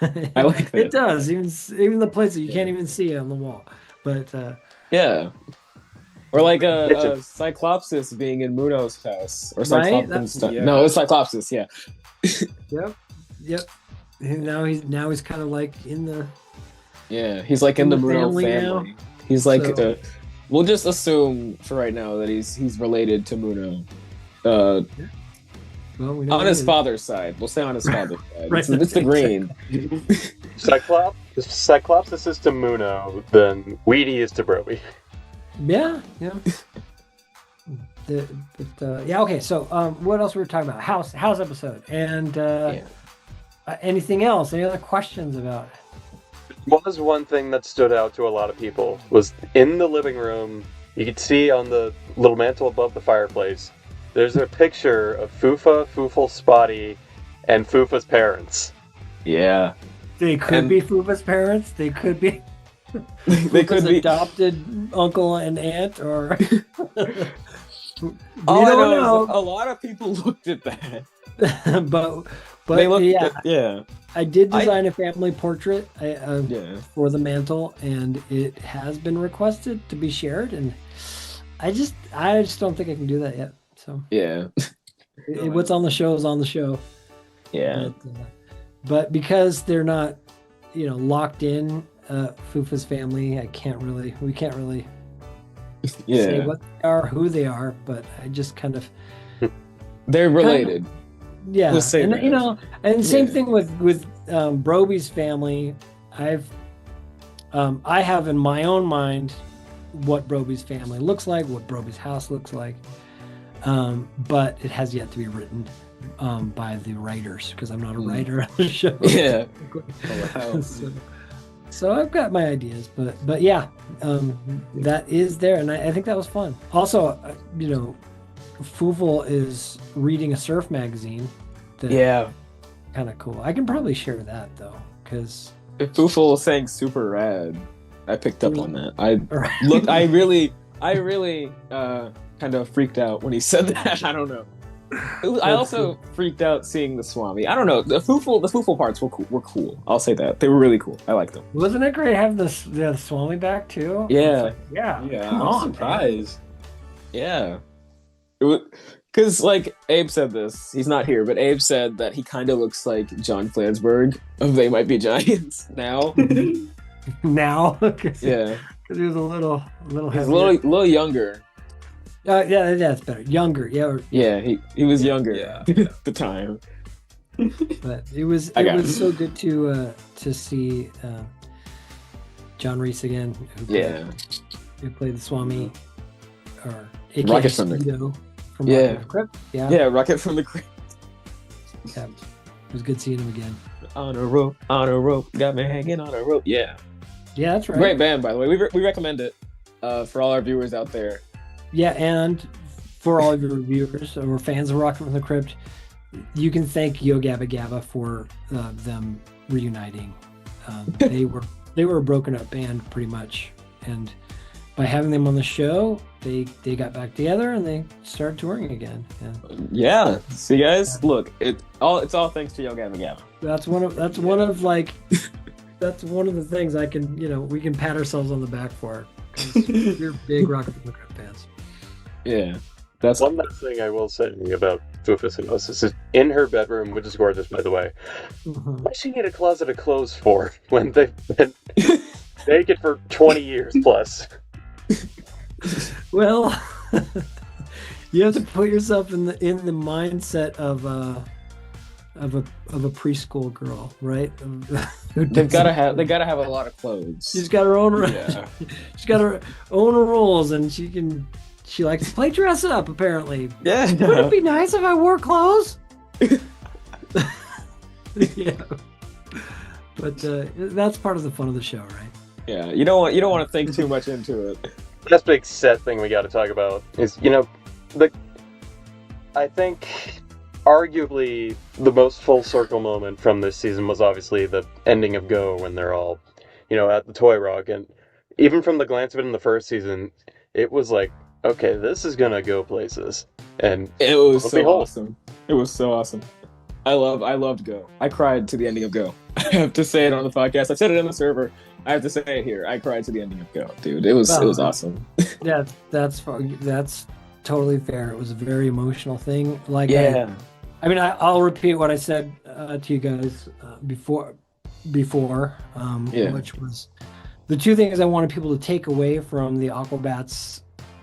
[SPEAKER 4] I like that.
[SPEAKER 3] It does, even the places that you can't even see on the wall. But
[SPEAKER 4] yeah. Or like a Cyclopsis being in Muno's house, or Cyclops stuff. Yeah. No, it's Cyclopsis. Yeah.
[SPEAKER 3] Yep. And now he's kind of like in the.
[SPEAKER 4] Yeah, he's like in the Muno family.
[SPEAKER 3] Now.
[SPEAKER 4] He's like. We'll just assume for right now that he's related to Muno.
[SPEAKER 3] Well, we know
[SPEAKER 4] on his father's side. We'll say on his father's side.
[SPEAKER 3] Right.
[SPEAKER 4] It's the green.
[SPEAKER 2] Cyclopsis is to Muno, then Weedy is to Broby.
[SPEAKER 3] Yeah. Okay. So, what else were we talking about? House episode, and anything else? Any other questions about it?
[SPEAKER 2] What was one thing that stood out to a lot of people was in the living room. You could see on the little mantle above the fireplace. There's a picture of Fufa, Foofle, Spotty, and Fufa's parents.
[SPEAKER 4] Yeah.
[SPEAKER 3] They could be Fufa's parents. They could be.
[SPEAKER 4] They could be
[SPEAKER 3] adopted uncle and aunt, or.
[SPEAKER 4] All I know is a lot of people looked at that.
[SPEAKER 3] but
[SPEAKER 4] they looked at.
[SPEAKER 3] I did design a family portrait for the mantle, and it has been requested to be shared, and I just don't think I can do that yet. So
[SPEAKER 4] yeah,
[SPEAKER 3] what's on the show is on the show.
[SPEAKER 4] Yeah.
[SPEAKER 3] But because they're not, locked in, Fufa's family, we can't really say what they are, who they are, but I just kind of
[SPEAKER 4] they're related.
[SPEAKER 3] Yeah,
[SPEAKER 4] Let's say
[SPEAKER 3] and
[SPEAKER 4] that.
[SPEAKER 3] and same thing with Broby's family. I have in my own mind what Broby's family looks like, what Broby's house looks like, but it has yet to be written by the writers because I'm not a writer on the show.
[SPEAKER 4] Yeah.
[SPEAKER 3] So I've got my ideas, but yeah, that is there, and I think that was fun. Also, Fufel is reading a surf magazine. Kind of cool. I can probably share that though, because
[SPEAKER 4] if Fufel saying super rad, I picked up on that. I really kind of freaked out when he said that. I don't know. I also freaked out seeing the Swami. I don't know. The Fufel parts were cool. I'll say that. They were really cool. I liked them.
[SPEAKER 3] Wasn't it great having the Swami back too?
[SPEAKER 4] Yeah.
[SPEAKER 5] Yeah,
[SPEAKER 3] Come
[SPEAKER 5] I'm
[SPEAKER 3] on,
[SPEAKER 5] surprised.
[SPEAKER 4] Yeah. It was because Abe said this. He's not here, but Abe said that he kind of looks like John Flansburgh of They Might Be Giants now.
[SPEAKER 3] Now,
[SPEAKER 4] Yeah,
[SPEAKER 3] because he was a little
[SPEAKER 4] he's a little younger.
[SPEAKER 3] Yeah, that's better. Younger, yeah.
[SPEAKER 4] Yeah, he was younger
[SPEAKER 5] Yeah.
[SPEAKER 4] at the time.
[SPEAKER 3] But it was so good to see John Reese again. Who played the Swami, or AKA
[SPEAKER 4] Rocket from the
[SPEAKER 3] Speedo from
[SPEAKER 4] Yeah.
[SPEAKER 3] Rocket from the Crypt.
[SPEAKER 4] Yeah, Rocket from the Crypt.
[SPEAKER 3] Yeah, it was good seeing him again.
[SPEAKER 4] On a rope, got me hanging on a rope. Yeah,
[SPEAKER 3] that's right.
[SPEAKER 4] Great band, by the way. We recommend it for all our viewers out there.
[SPEAKER 3] Yeah, and for all of your viewers or fans of Rocket from the Crypt, you can thank Yo Gabba Gabba for them reuniting. They were a broken up band pretty much, and by having them on the show, they got back together and they started touring again.
[SPEAKER 4] Yeah. See, guys, look, it's all thanks to Yo Gabba Gabba.
[SPEAKER 3] That's one of the things I can we can pat ourselves on the back for, because we're big Rocket from the Crypt fans.
[SPEAKER 4] Yeah, that's
[SPEAKER 2] one last thing I will say about Fufus is in her bedroom, which is gorgeous, by the way.
[SPEAKER 3] Mm-hmm.
[SPEAKER 2] What does she need a closet of clothes for when they've been naked for 20 years plus?
[SPEAKER 3] Well, you have to put yourself in the mindset of a preschool girl, right?
[SPEAKER 4] they gotta have a lot of clothes.
[SPEAKER 3] She's got her own.
[SPEAKER 4] Yeah.
[SPEAKER 3] She's got her own rules, and she likes to play dress up. Apparently,
[SPEAKER 4] Yeah.
[SPEAKER 3] Would it be nice if I wore clothes? Yeah, but that's part of the fun of the show, right?
[SPEAKER 4] Yeah, you don't want to think too much into it.
[SPEAKER 2] That's big set thing we got to talk about is I think arguably the most full circle moment from this season was obviously the ending of Go when they're all at the Toy Rock, and even from the glance of it in the first season, it was like, okay, this is gonna go places, and
[SPEAKER 4] it was so awesome. It was so awesome. I loved Go. I cried to the ending of Go. I have to say it on the podcast. I said it in the server. I have to say it here. I cried to the ending of Go, dude. It was awesome.
[SPEAKER 3] Yeah, that's totally fair. It was a very emotional thing. I'll repeat what I said to you guys before, which was the two things I wanted people to take away from the Aquabats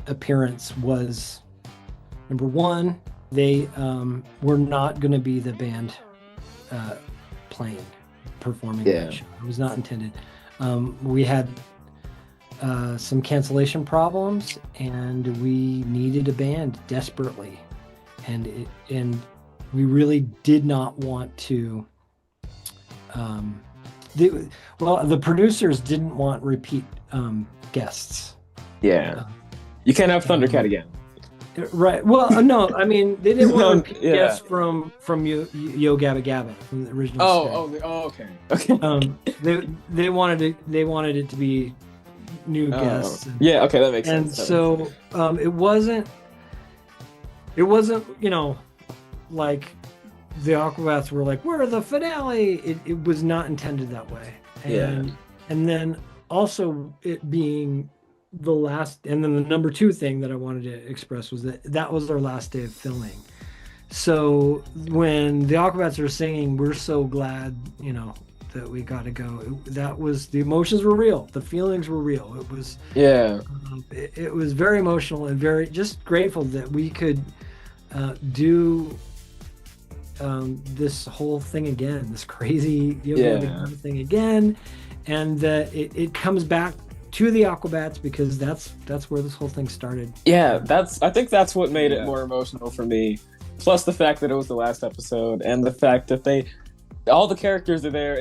[SPEAKER 3] appearance was, number one, they were not going to be the band performing that show. It was not intended. We had some cancellation problems, and we needed a band desperately, and we really did not want to. The producers didn't want repeat gguests.
[SPEAKER 4] Yeah, you can't have Thundercat again.
[SPEAKER 3] Right. Well, no. I mean, they didn't want repeat guests from Yo Gabba Gabba from the original.
[SPEAKER 4] Okay.
[SPEAKER 3] They wanted it to be new guests.
[SPEAKER 4] Yeah. Okay, that makes
[SPEAKER 3] sense. And so it wasn't like the Aquabats were like, we're the finale. It was not intended that way. And then also it being the last, and then the number two thing that I wanted to express was that was our last day of filming. So when the Aquabats are singing, we're so glad, that we got to go. That was, the emotions were real. The feelings were real. It was, it was very emotional and very just grateful that we could do this whole thing again, this crazy yoga thing again. And it comes back to the Aquabats because that's where this whole thing started.
[SPEAKER 4] Yeah, I think that's what made it more emotional for me. Plus the fact that it was the last episode, and the fact that all the characters are there.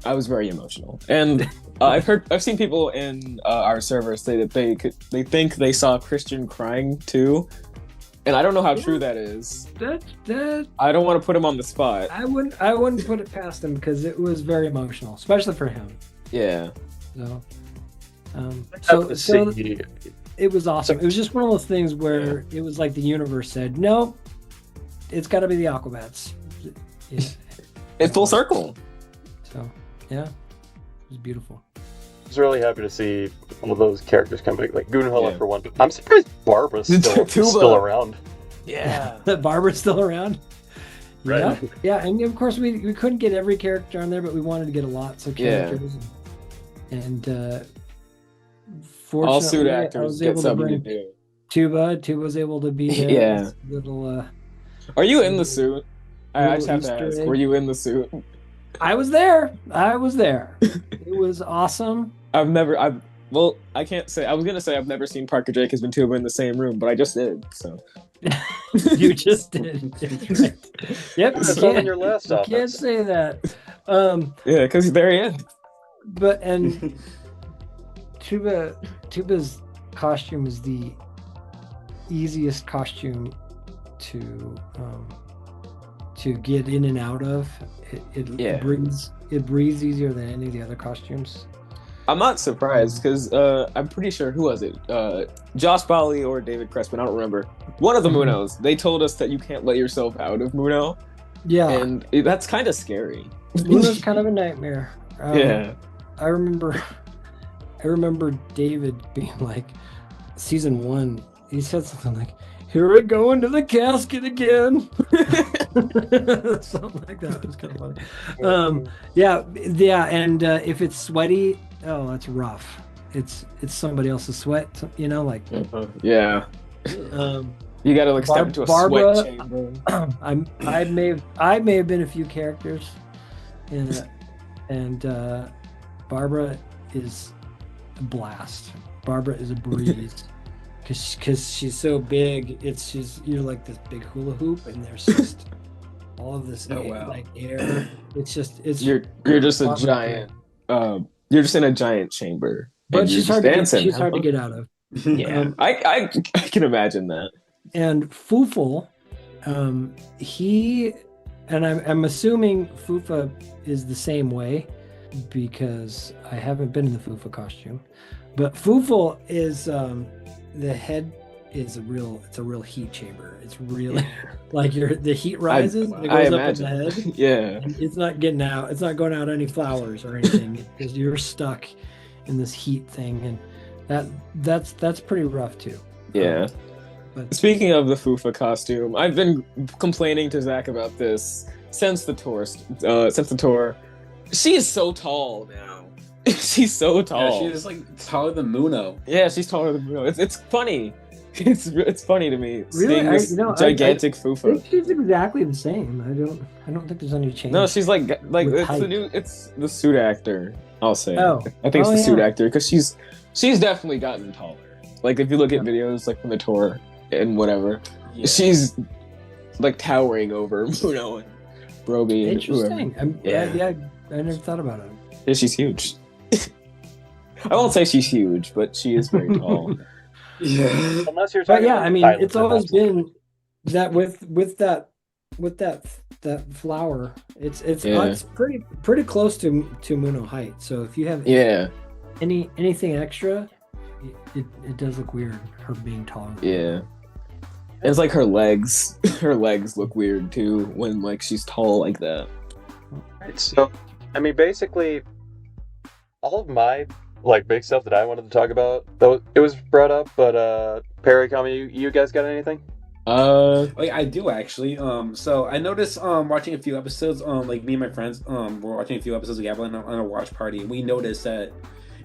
[SPEAKER 4] I was very emotional, and I've seen people in our server say that they think they saw Christian crying too, and I don't know how true that is.
[SPEAKER 3] That
[SPEAKER 4] I don't want to put him on the spot.
[SPEAKER 3] I wouldn't put it past him because it was very emotional, especially for him.
[SPEAKER 4] Yeah.
[SPEAKER 3] So it was awesome. It was just one of those things where it was like the universe said, "No, it's got to be the Aquabats." Yeah.
[SPEAKER 4] It's full circle.
[SPEAKER 3] So yeah, it was beautiful.
[SPEAKER 2] I was really happy to see all of those characters come back, like Goonhella for one. But I'm surprised Barbara's still around.
[SPEAKER 4] Yeah,
[SPEAKER 3] that Barbara's still around.
[SPEAKER 2] Right.
[SPEAKER 3] Yeah, and of course we couldn't get every character on there, but we wanted to get a lot of characters. And fortunately,
[SPEAKER 4] all suit actors get something to do.
[SPEAKER 3] Tuba was able to be there.
[SPEAKER 4] Yeah.
[SPEAKER 3] Little.
[SPEAKER 4] Are you in the suit? I just have to ask. Were you in the suit?
[SPEAKER 3] I was there. It was awesome.
[SPEAKER 4] I can't say. I was gonna say I've never seen Parker Jacobs and Tuba in the same room, but I just did. So.
[SPEAKER 3] You just did. Right. Yep.
[SPEAKER 2] That's all in your last
[SPEAKER 3] offense. You can't say that.
[SPEAKER 4] Yeah, because he's very in.
[SPEAKER 3] But Tuba's costume is the easiest costume to get in and out of. It breathes easier than any of the other costumes.
[SPEAKER 4] I'm not surprised because I'm pretty sure, who was it? Josh Bali or David Crespin, I don't remember. One of the Munos. They told us that you can't let yourself out of Muno.
[SPEAKER 3] Yeah,
[SPEAKER 4] and that's kind of scary.
[SPEAKER 3] Muno's kind of a nightmare.
[SPEAKER 4] Yeah.
[SPEAKER 3] I remember David being like, season 1, he said something like, "Here we go into the casket again." Something like that. It was kind of funny. Yeah, and if it's sweaty, that's rough. It's somebody else's sweat, like.
[SPEAKER 4] Yeah. You gotta step into a
[SPEAKER 3] Barbara,
[SPEAKER 4] sweat chamber.
[SPEAKER 3] I may have been a few characters, and Barbara is a blast. Barbara is a breeze. Because she's so big, you're like this big hula hoop, and there's just all of this like air. You're
[SPEAKER 4] just a giant. You're just in a giant chamber.
[SPEAKER 3] But she's hard to get out of.
[SPEAKER 4] Yeah, I can imagine that.
[SPEAKER 3] And Foofle, I'm assuming Fufa is the same way because I haven't been in the Fufa costume, but Foofle is. The head is a real heat chamber. It's really like the heat rises and it goes up in the head.
[SPEAKER 4] Yeah.
[SPEAKER 3] And it's not getting out. It's not going out any flowers or anything because you're stuck in this heat thing, and that's pretty rough too.
[SPEAKER 4] Yeah. But speaking of the Fufa costume, I've been complaining to Zach about this since the tour. She is so tall now. She's so tall.
[SPEAKER 5] Yeah, she's taller than Muno.
[SPEAKER 4] Yeah, she's taller than Muno. It's funny. It's funny to me seeing
[SPEAKER 3] really?
[SPEAKER 4] this gigantic Fufa.
[SPEAKER 3] I think she's exactly the same. I don't think there's any change.
[SPEAKER 4] No, she's like it's the suit actor. I'll say. I think it's the suit actor because she's definitely gotten taller. Like if you look at videos from the tour and whatever, she's towering over Muno and Broby and
[SPEAKER 3] interesting.
[SPEAKER 4] Yeah,
[SPEAKER 3] I never thought about it.
[SPEAKER 4] Yeah, she's huge. I won't say she's huge, but she is very tall.
[SPEAKER 5] Yeah.
[SPEAKER 2] Unless you're talking.
[SPEAKER 3] But I mean, it's always been that with that flower, it's pretty close to Muno height. So if you have anything extra, it does look weird. Her being taller.
[SPEAKER 4] Yeah. And it's like her legs look weird too when she's tall like that.
[SPEAKER 2] Right, so I mean, basically, all of my big stuff that I wanted to talk about, though it was brought up, but Perry, Kami, you guys got anything?
[SPEAKER 5] Oh, yeah, I do actually. So I noticed watching a few episodes. Like me and my friends were watching a few episodes of GabbaLand on a watch party, and we noticed that,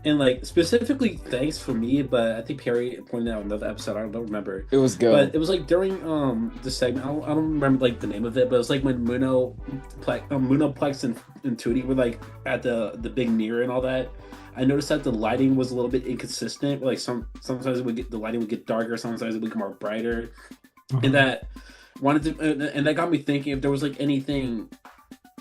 [SPEAKER 5] and like specifically, thanks for me, but I think Perry pointed out another episode. I don't remember.
[SPEAKER 4] It was good.
[SPEAKER 5] But it was like during the segment. I don't remember like the name of it, but it was like when Munoplex and Tootie were like at the big mirror and all that. I noticed that the lighting was a little bit inconsistent. Like sometimes the lighting would get darker, sometimes it would get more brighter, and that and that got me thinking if there was like anything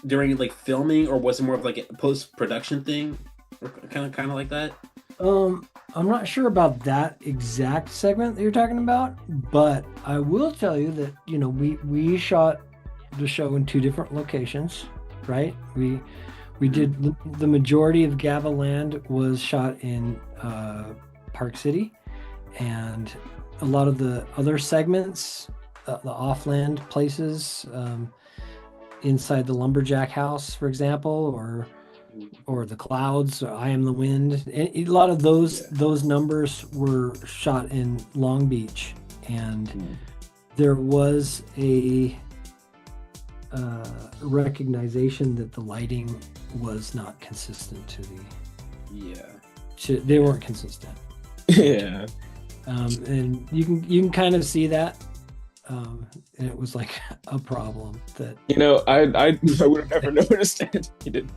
[SPEAKER 5] during like filming, or was it more of like a post production thing, or kind of like that.
[SPEAKER 3] I'm not sure about that exact segment that you're talking about, but I will tell you that we shot the show in two different locations, right? We did the majority of GabbaLand was shot in Park City, and a lot of the other segments, the off-land places, inside the lumberjack house, for example, or the clouds, or I Am the Wind. And a lot of those numbers were shot in Long Beach, and there was a recognition that the lighting was not consistent they weren't consistent.
[SPEAKER 4] Yeah.
[SPEAKER 3] And you can kind of see that, and it was like a problem that
[SPEAKER 4] I would have never noticed it. You did.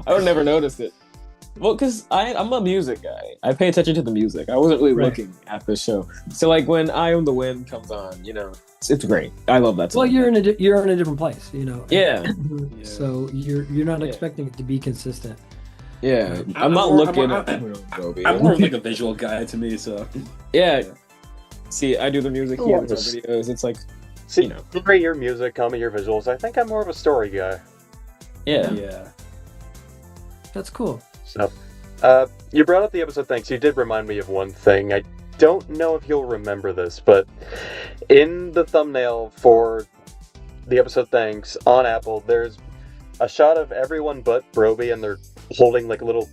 [SPEAKER 4] I would have never noticed it. Well, because I'm a music guy. I pay attention to the music. I wasn't really looking at the show. So like when I Am the Wind comes on, it's great. I love that song.
[SPEAKER 3] Well, you're in a different place,
[SPEAKER 4] Yeah.
[SPEAKER 3] So you're not expecting it to be consistent.
[SPEAKER 4] Yeah, I'm not looking at Adobe.
[SPEAKER 5] I'm more of like a visual guy to me, so
[SPEAKER 4] yeah. See, I do the music, he does the videos. It's like,
[SPEAKER 2] See, for your music, call me your visuals. I think I'm more of a story guy.
[SPEAKER 4] yeah.
[SPEAKER 3] That's cool.
[SPEAKER 2] So, you brought up the episode thanks. You did remind me of one thing. I don't know if you'll remember this, but in the thumbnail for the episode thanks on Apple, there's a shot of everyone but Broby, and they're holding like little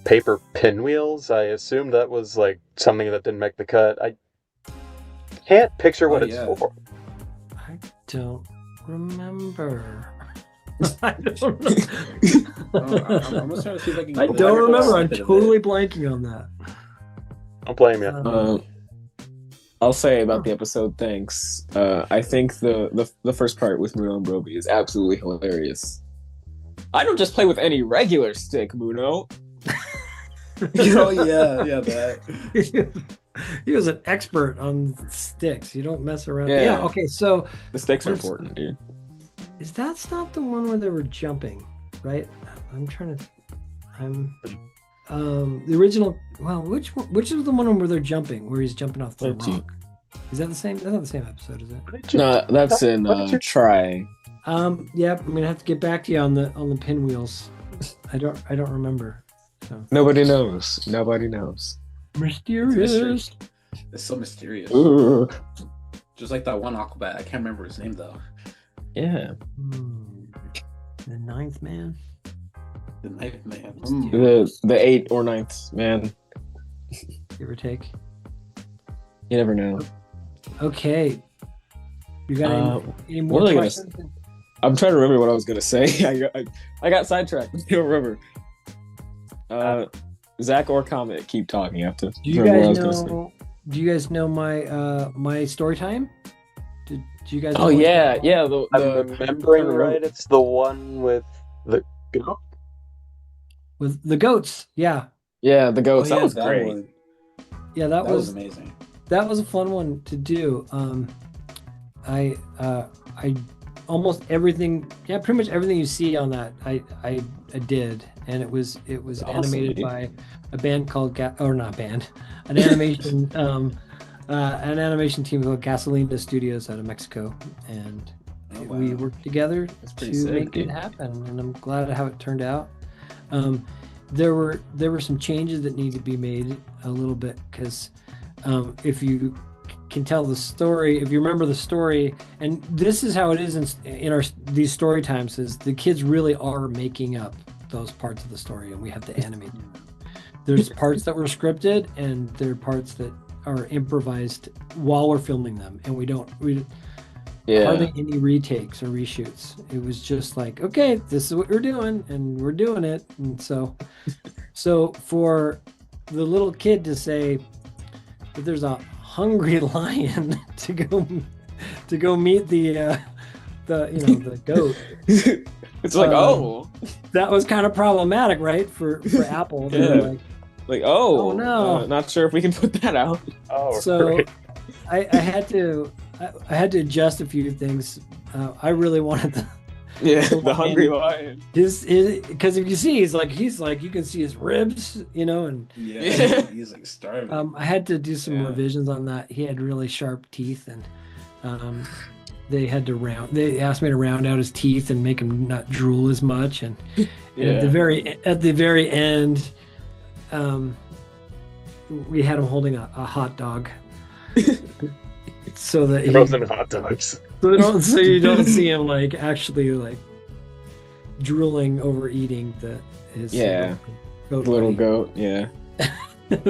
[SPEAKER 2] paper pinwheels. I assume that was like something that didn't make the cut. I can't picture what it's for.
[SPEAKER 3] I don't remember. I don't know.
[SPEAKER 5] I'm just trying to see if I can.
[SPEAKER 3] I don't remember. I'm totally blanking on that.
[SPEAKER 2] I'll blame you.
[SPEAKER 4] I'll say about the episode thanks. I think the first part with Muno and Broby is absolutely hilarious. I don't just play with any regular stick, Muno.
[SPEAKER 5] Oh yeah, that.
[SPEAKER 3] He was an expert on sticks. You don't mess around.
[SPEAKER 4] Yeah.
[SPEAKER 3] Yeah. Okay. So
[SPEAKER 4] The sticks are important, dude.
[SPEAKER 3] is that's not the one where they were jumping, right? The original. Well, which is the one where they're jumping, where he's jumping off the rock? Is that the same? That's not the same episode, is it?
[SPEAKER 4] No, that's in Try.
[SPEAKER 3] Yeah, I'm gonna have to get back to you on the pinwheels. I don't remember. So.
[SPEAKER 4] Nobody knows. Nobody knows.
[SPEAKER 3] Mysterious.
[SPEAKER 5] It's so mysterious.
[SPEAKER 4] Ooh.
[SPEAKER 5] Just like that one Aquabat. I can't remember his name though.
[SPEAKER 4] Yeah.
[SPEAKER 3] The ninth man.
[SPEAKER 5] The Ninth Man.
[SPEAKER 4] The 8th or 9th man.
[SPEAKER 3] Give or take.
[SPEAKER 4] You never know.
[SPEAKER 3] Okay. You got any more
[SPEAKER 4] what was I
[SPEAKER 3] questions?
[SPEAKER 4] I'm trying to remember what I was gonna say. I got sidetracked. I don't remember. Zach or Comet, keep talking. I have to.
[SPEAKER 3] Do you guys know my my story time? Did you guys?
[SPEAKER 4] Oh yeah.
[SPEAKER 2] I'm remembering right. It's the one with the goat.
[SPEAKER 3] With the goats, yeah.
[SPEAKER 4] Yeah, the goats. That was
[SPEAKER 5] that
[SPEAKER 4] great.
[SPEAKER 5] one.
[SPEAKER 3] Yeah, that was
[SPEAKER 5] amazing.
[SPEAKER 3] That was a fun one to do. I almost everything, pretty much everything you see on that, I did, and it was
[SPEAKER 4] Awesome,
[SPEAKER 3] animated
[SPEAKER 4] dude.
[SPEAKER 3] by a band called an animation an animation team called Gasolina Studios out of Mexico, and we worked together to
[SPEAKER 4] sick,
[SPEAKER 3] make
[SPEAKER 4] dude.
[SPEAKER 3] it happen, and I'm glad at how it turned out. There were some changes that need to be made a little bit, because if you can tell the story, if you remember the story, and this is how it is in these story times, is the kids really are making up those parts of the story, and we have to animate them. There's parts that were scripted, and there are parts that are improvised while we're filming them, and we hardly any retakes or reshoots. It was just like, okay, this is what we're doing, and we're doing it. And so for the little kid to say that there's a hungry lion to go meet the goat.
[SPEAKER 4] It's like,
[SPEAKER 3] that was kind of problematic, right? For Apple. They were
[SPEAKER 4] oh
[SPEAKER 3] no,
[SPEAKER 4] not sure if we can put that out.
[SPEAKER 3] So
[SPEAKER 2] Right.
[SPEAKER 3] I had to adjust a few things. I really wanted
[SPEAKER 4] the hungry lion.
[SPEAKER 3] his because if you see, he's like you can see his ribs, and
[SPEAKER 5] Yeah, he's like starving.
[SPEAKER 3] I had to do some
[SPEAKER 4] Yeah.
[SPEAKER 3] revisions on that. He had really sharp teeth, and they asked me to round out his teeth and make him not drool as much. And at the very end, we had him holding a hot dog, so that
[SPEAKER 2] Frozen hot dogs.
[SPEAKER 3] so you don't see him actually drooling over eating his
[SPEAKER 4] Little goat. Yeah.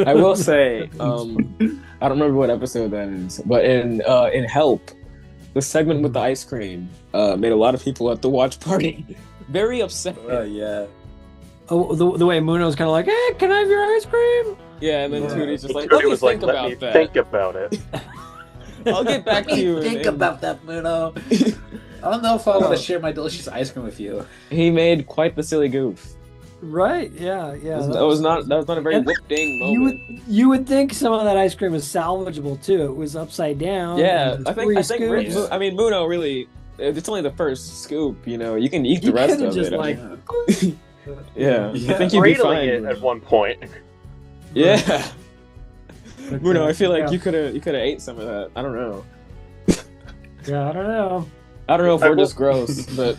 [SPEAKER 4] I will say, I don't remember what episode that is, but in Help, the segment with the ice cream made a lot of people at the watch party very upset.
[SPEAKER 5] Yeah.
[SPEAKER 3] Oh, the way Muno's kind of like, hey, can I have your ice cream?
[SPEAKER 4] Yeah, and then Tootie's just like,
[SPEAKER 2] Tootie
[SPEAKER 4] let me
[SPEAKER 2] was
[SPEAKER 4] think
[SPEAKER 2] like,
[SPEAKER 4] about
[SPEAKER 2] let me
[SPEAKER 4] that.
[SPEAKER 2] think about it.
[SPEAKER 4] I'll get back to you.
[SPEAKER 5] Think about that, Muno. I don't know if I want to share my delicious ice cream with you.
[SPEAKER 4] He made quite the silly goof.
[SPEAKER 3] Right? Yeah.
[SPEAKER 4] That was not a very
[SPEAKER 3] And
[SPEAKER 4] whoop-ding moment.
[SPEAKER 3] You would think some of that ice cream is salvageable too. It was upside down.
[SPEAKER 4] Yeah,
[SPEAKER 3] and
[SPEAKER 4] I think
[SPEAKER 3] scoops.
[SPEAKER 4] Muno really. It's only the first scoop, You can eat the rest
[SPEAKER 3] could've
[SPEAKER 4] of
[SPEAKER 3] just
[SPEAKER 4] it.
[SPEAKER 5] Yeah.
[SPEAKER 4] I think you'd be
[SPEAKER 2] Cradling
[SPEAKER 4] fine.
[SPEAKER 2] it
[SPEAKER 4] Muno.
[SPEAKER 2] at one point.
[SPEAKER 4] Yeah,
[SPEAKER 3] But,
[SPEAKER 4] Muno, I feel like
[SPEAKER 3] yeah.
[SPEAKER 4] you could have ate some of that. I don't know.
[SPEAKER 3] Yeah, I don't know.
[SPEAKER 4] I don't know if
[SPEAKER 2] I
[SPEAKER 4] we're
[SPEAKER 2] will-
[SPEAKER 4] just gross, but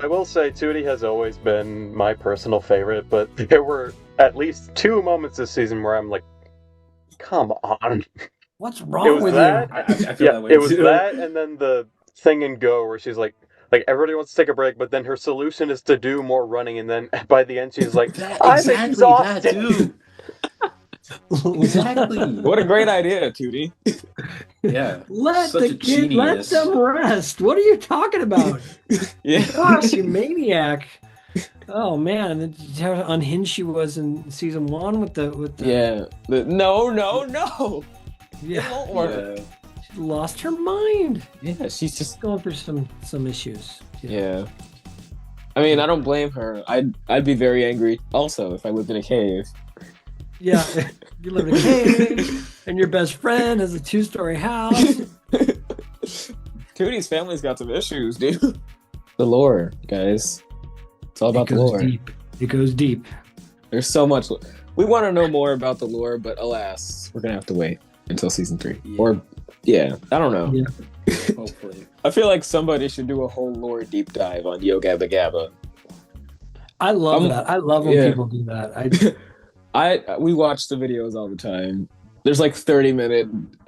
[SPEAKER 2] I will say Tootie has always been my personal favorite, but there were at least 2 moments this season where I'm like, come on.
[SPEAKER 3] What's
[SPEAKER 2] It
[SPEAKER 3] wrong
[SPEAKER 2] was
[SPEAKER 3] with
[SPEAKER 2] that.
[SPEAKER 3] you?
[SPEAKER 5] I feel
[SPEAKER 2] Yeah,
[SPEAKER 5] that way
[SPEAKER 2] it was
[SPEAKER 5] too.
[SPEAKER 2] that, and then the thing in Go where she's like everybody wants to take a break, but then her solution is to do more running, and then by the end she's like, I'm exhausted.
[SPEAKER 5] That too. Exactly.
[SPEAKER 4] what a great idea, Tootie.
[SPEAKER 5] Yeah.
[SPEAKER 3] Let
[SPEAKER 5] Such
[SPEAKER 3] the
[SPEAKER 5] a
[SPEAKER 3] kid, let
[SPEAKER 5] genius.
[SPEAKER 3] them rest. What are you talking about?
[SPEAKER 4] Yeah.
[SPEAKER 3] Gosh, you maniac! Oh man, and then how unhinged she was in season 1 with the
[SPEAKER 4] Yeah. No.
[SPEAKER 3] yeah.
[SPEAKER 4] It won't work.
[SPEAKER 5] Yeah.
[SPEAKER 3] She lost her mind.
[SPEAKER 4] Yeah, she's just.
[SPEAKER 3] Going through some issues.
[SPEAKER 4] Yeah. I mean, I don't blame her. I'd be very angry also if I lived in a cave.
[SPEAKER 3] Yeah, you live in a cave, and your best friend has a 2-story house.
[SPEAKER 4] Tootie's family's got some issues, dude. The lore, guys. It's all about the lore.
[SPEAKER 3] Deep. It goes deep.
[SPEAKER 4] There's so much. We want to know more about the lore, but alas, we're gonna have to wait until season 3.
[SPEAKER 5] Yeah.
[SPEAKER 4] Or, yeah, I don't know.
[SPEAKER 3] Yeah.
[SPEAKER 5] Hopefully.
[SPEAKER 4] I feel like somebody should do a whole lore deep dive on Yo Gabba Gabba.
[SPEAKER 3] I love that. I love when
[SPEAKER 4] yeah.
[SPEAKER 3] people do that.
[SPEAKER 4] We watch the videos all the time. There's like 30-minute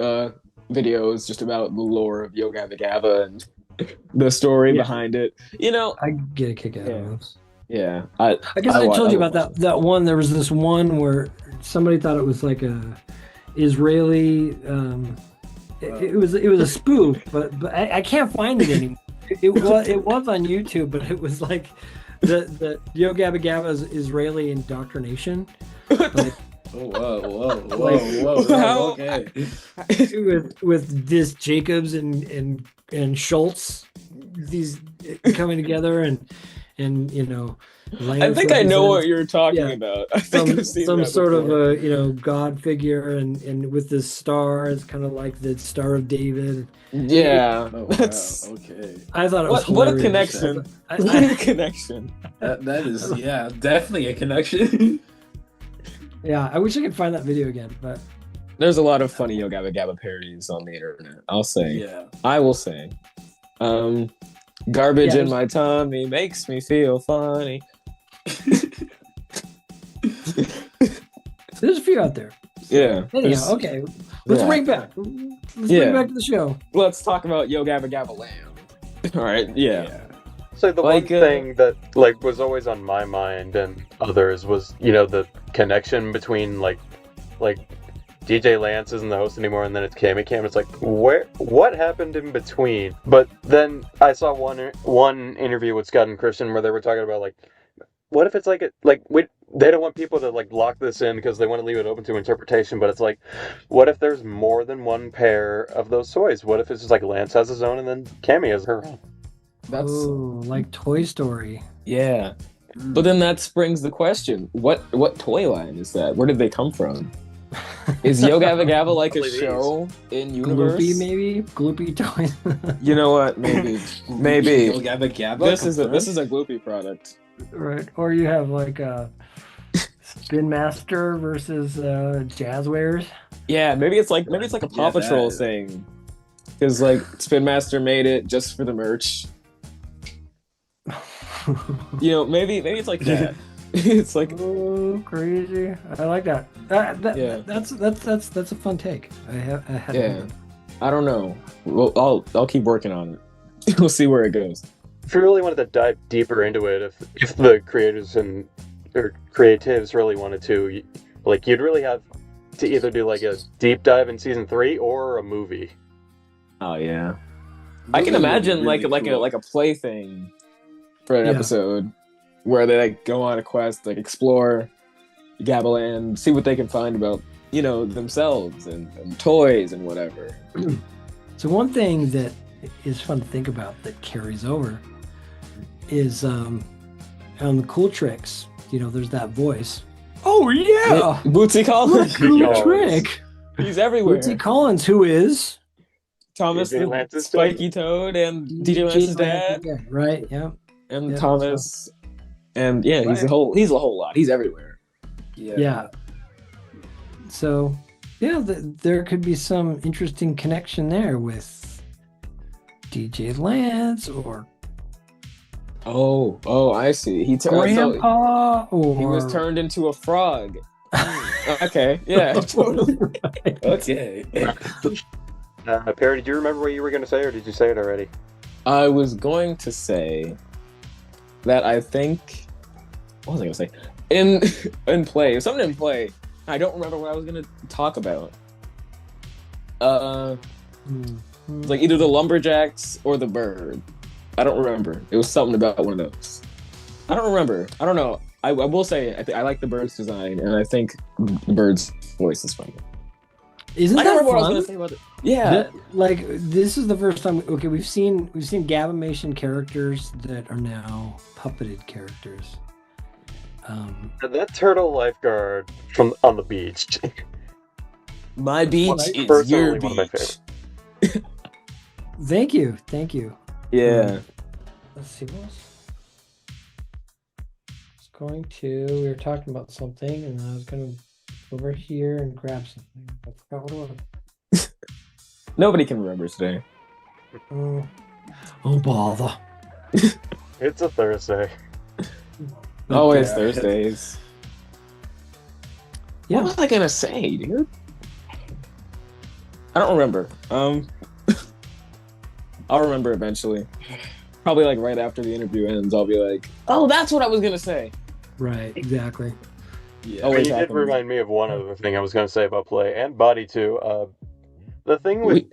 [SPEAKER 4] videos just about the lore of Yo Gabba Gabba and the story behind it.
[SPEAKER 3] I get a kick out of those.
[SPEAKER 4] Yeah.
[SPEAKER 3] I guess I told you about that one. There was this one where somebody thought it was like a Israeli. It was a spoof, but I can't find it anymore. It was on YouTube, but it was like the Yo Gabba Gabba's Israeli indoctrination. Like,
[SPEAKER 5] Whoa. Okay.
[SPEAKER 3] with this Jacobs and Schultz, these coming together and
[SPEAKER 4] I think I know what you're talking about. I think I've seen
[SPEAKER 3] some
[SPEAKER 4] that
[SPEAKER 3] sort
[SPEAKER 4] before.
[SPEAKER 3] of a God figure and with this star, it's kind of like the Star of David.
[SPEAKER 4] Yeah.
[SPEAKER 5] Oh,
[SPEAKER 4] That's
[SPEAKER 5] wow. Okay.
[SPEAKER 3] I thought it was
[SPEAKER 4] what a
[SPEAKER 3] hilarious.
[SPEAKER 4] connection.
[SPEAKER 3] I-
[SPEAKER 4] What a connection.
[SPEAKER 5] That is, yeah, definitely a connection.
[SPEAKER 3] yeah, I wish I could find that video again, but
[SPEAKER 4] There's a lot of funny Yo Gabba Gabba parodies on the internet. I'll say.
[SPEAKER 5] Yeah.
[SPEAKER 4] I will say. Garbage
[SPEAKER 3] Yeah,
[SPEAKER 4] in my tummy makes me feel funny.
[SPEAKER 3] there's a few out there.
[SPEAKER 4] Yeah.
[SPEAKER 3] Anyhow,
[SPEAKER 4] there's-
[SPEAKER 3] okay, let's
[SPEAKER 4] yeah.
[SPEAKER 3] bring back. Let's
[SPEAKER 4] Yeah.
[SPEAKER 3] bring back to the show.
[SPEAKER 4] Let's talk about Yo Gabba Gabba Land. All right. Yeah.
[SPEAKER 2] So the
[SPEAKER 4] Like,
[SPEAKER 2] one thing that was always on my mind and others was the connection between like DJ Lance isn't the host anymore, and then it's Cammy Cam. It's like, what happened in between? But then I saw one interview with Scott and Christian where they were talking about like, what if it's like they don't want people to like lock this in because they want to leave it open to interpretation. But it's like, what if there's more than one pair of those toys? What if it's just like Lance has his own and then Cammy has her own?
[SPEAKER 4] That's
[SPEAKER 3] like Toy Story.
[SPEAKER 4] yeah. But then that springs the question: what toy line is that? Where did they come from? Is Yo Gabba Gabba like a show in universe?
[SPEAKER 3] Gloopy, maybe Gloopy toys.
[SPEAKER 4] You know what? Maybe.
[SPEAKER 5] Yo Gabba Gabba.
[SPEAKER 4] This is a Gloopy product.
[SPEAKER 3] Right, or you have like a Spin Master versus Jazzwares.
[SPEAKER 4] Yeah, maybe it's like a Paw Patrol thing, because like Spin Master made it just for the merch. You know, maybe it's like that. It's like,
[SPEAKER 3] oh, crazy! I like that.
[SPEAKER 4] Yeah.
[SPEAKER 3] That's a fun take. I had.
[SPEAKER 4] Yeah. I don't know. Well, I'll keep working on it. We'll see where it goes.
[SPEAKER 2] If you really wanted to dive deeper into it, if the creators or creatives really wanted to, like, you'd really have to either do like a deep dive in season 3 or a movie.
[SPEAKER 4] Oh yeah. I can imagine really like a play thing for an episode where they like go on a quest, like explore GabbaLand, see what they can find about, you know, themselves and toys and whatever.
[SPEAKER 3] So one thing that is fun to think about that carries over is on the cool tricks, you know, there's that voice. Oh yeah,
[SPEAKER 4] Bootsy Collins.
[SPEAKER 3] Cool trick.
[SPEAKER 4] He's everywhere.
[SPEAKER 3] Bootsy Collins, who is
[SPEAKER 4] Thomas the Spiky Toad and DJ Lance's dad.
[SPEAKER 3] Right, yeah.
[SPEAKER 4] And Thomas. And yeah, he's a whole lot. He's everywhere.
[SPEAKER 3] Yeah. So, yeah, there could be some interesting connection there with DJ Lance or
[SPEAKER 4] I see.
[SPEAKER 3] Grandpa or
[SPEAKER 4] he was turned into a frog. Okay, yeah, totally.
[SPEAKER 5] Okay.
[SPEAKER 2] Perry, did you remember what you were going to say, or did you say it already?
[SPEAKER 4] I was going to say that I think. What was I going to say? In play, something in play. I don't remember what I was going to talk about. Like either the lumberjacks or the bird. I don't remember. It was something about one of those. I don't remember. I don't know. I will say I like the bird's design, and I think the bird's voice is funny.
[SPEAKER 3] Isn't
[SPEAKER 4] I
[SPEAKER 3] that
[SPEAKER 4] don't remember
[SPEAKER 3] fun?
[SPEAKER 4] what I was going to say about it. Yeah.
[SPEAKER 3] Like this is the first time. Okay, we've seen Gabbamation characters that are now puppeted characters.
[SPEAKER 2] That turtle lifeguard from on the beach.
[SPEAKER 4] My beach is your beach.
[SPEAKER 2] One of my favorites.
[SPEAKER 3] Thank you.
[SPEAKER 4] Yeah.
[SPEAKER 3] Let's see what else. We were talking about something, and I was going to go over here and grab something. I forgot what it was.
[SPEAKER 4] Nobody can remember today.
[SPEAKER 3] Oh, bother.
[SPEAKER 2] It's a Thursday.
[SPEAKER 4] Always Thursdays.
[SPEAKER 3] Yeah.
[SPEAKER 4] What was I gonna say, dude? I don't remember. I'll remember eventually. Probably like right after the interview ends, I'll be like, "Oh, that's what I was gonna say."
[SPEAKER 3] Right. Exactly.
[SPEAKER 2] Yeah. You did remind me of one other thing I was going to say about play and body too. The thing with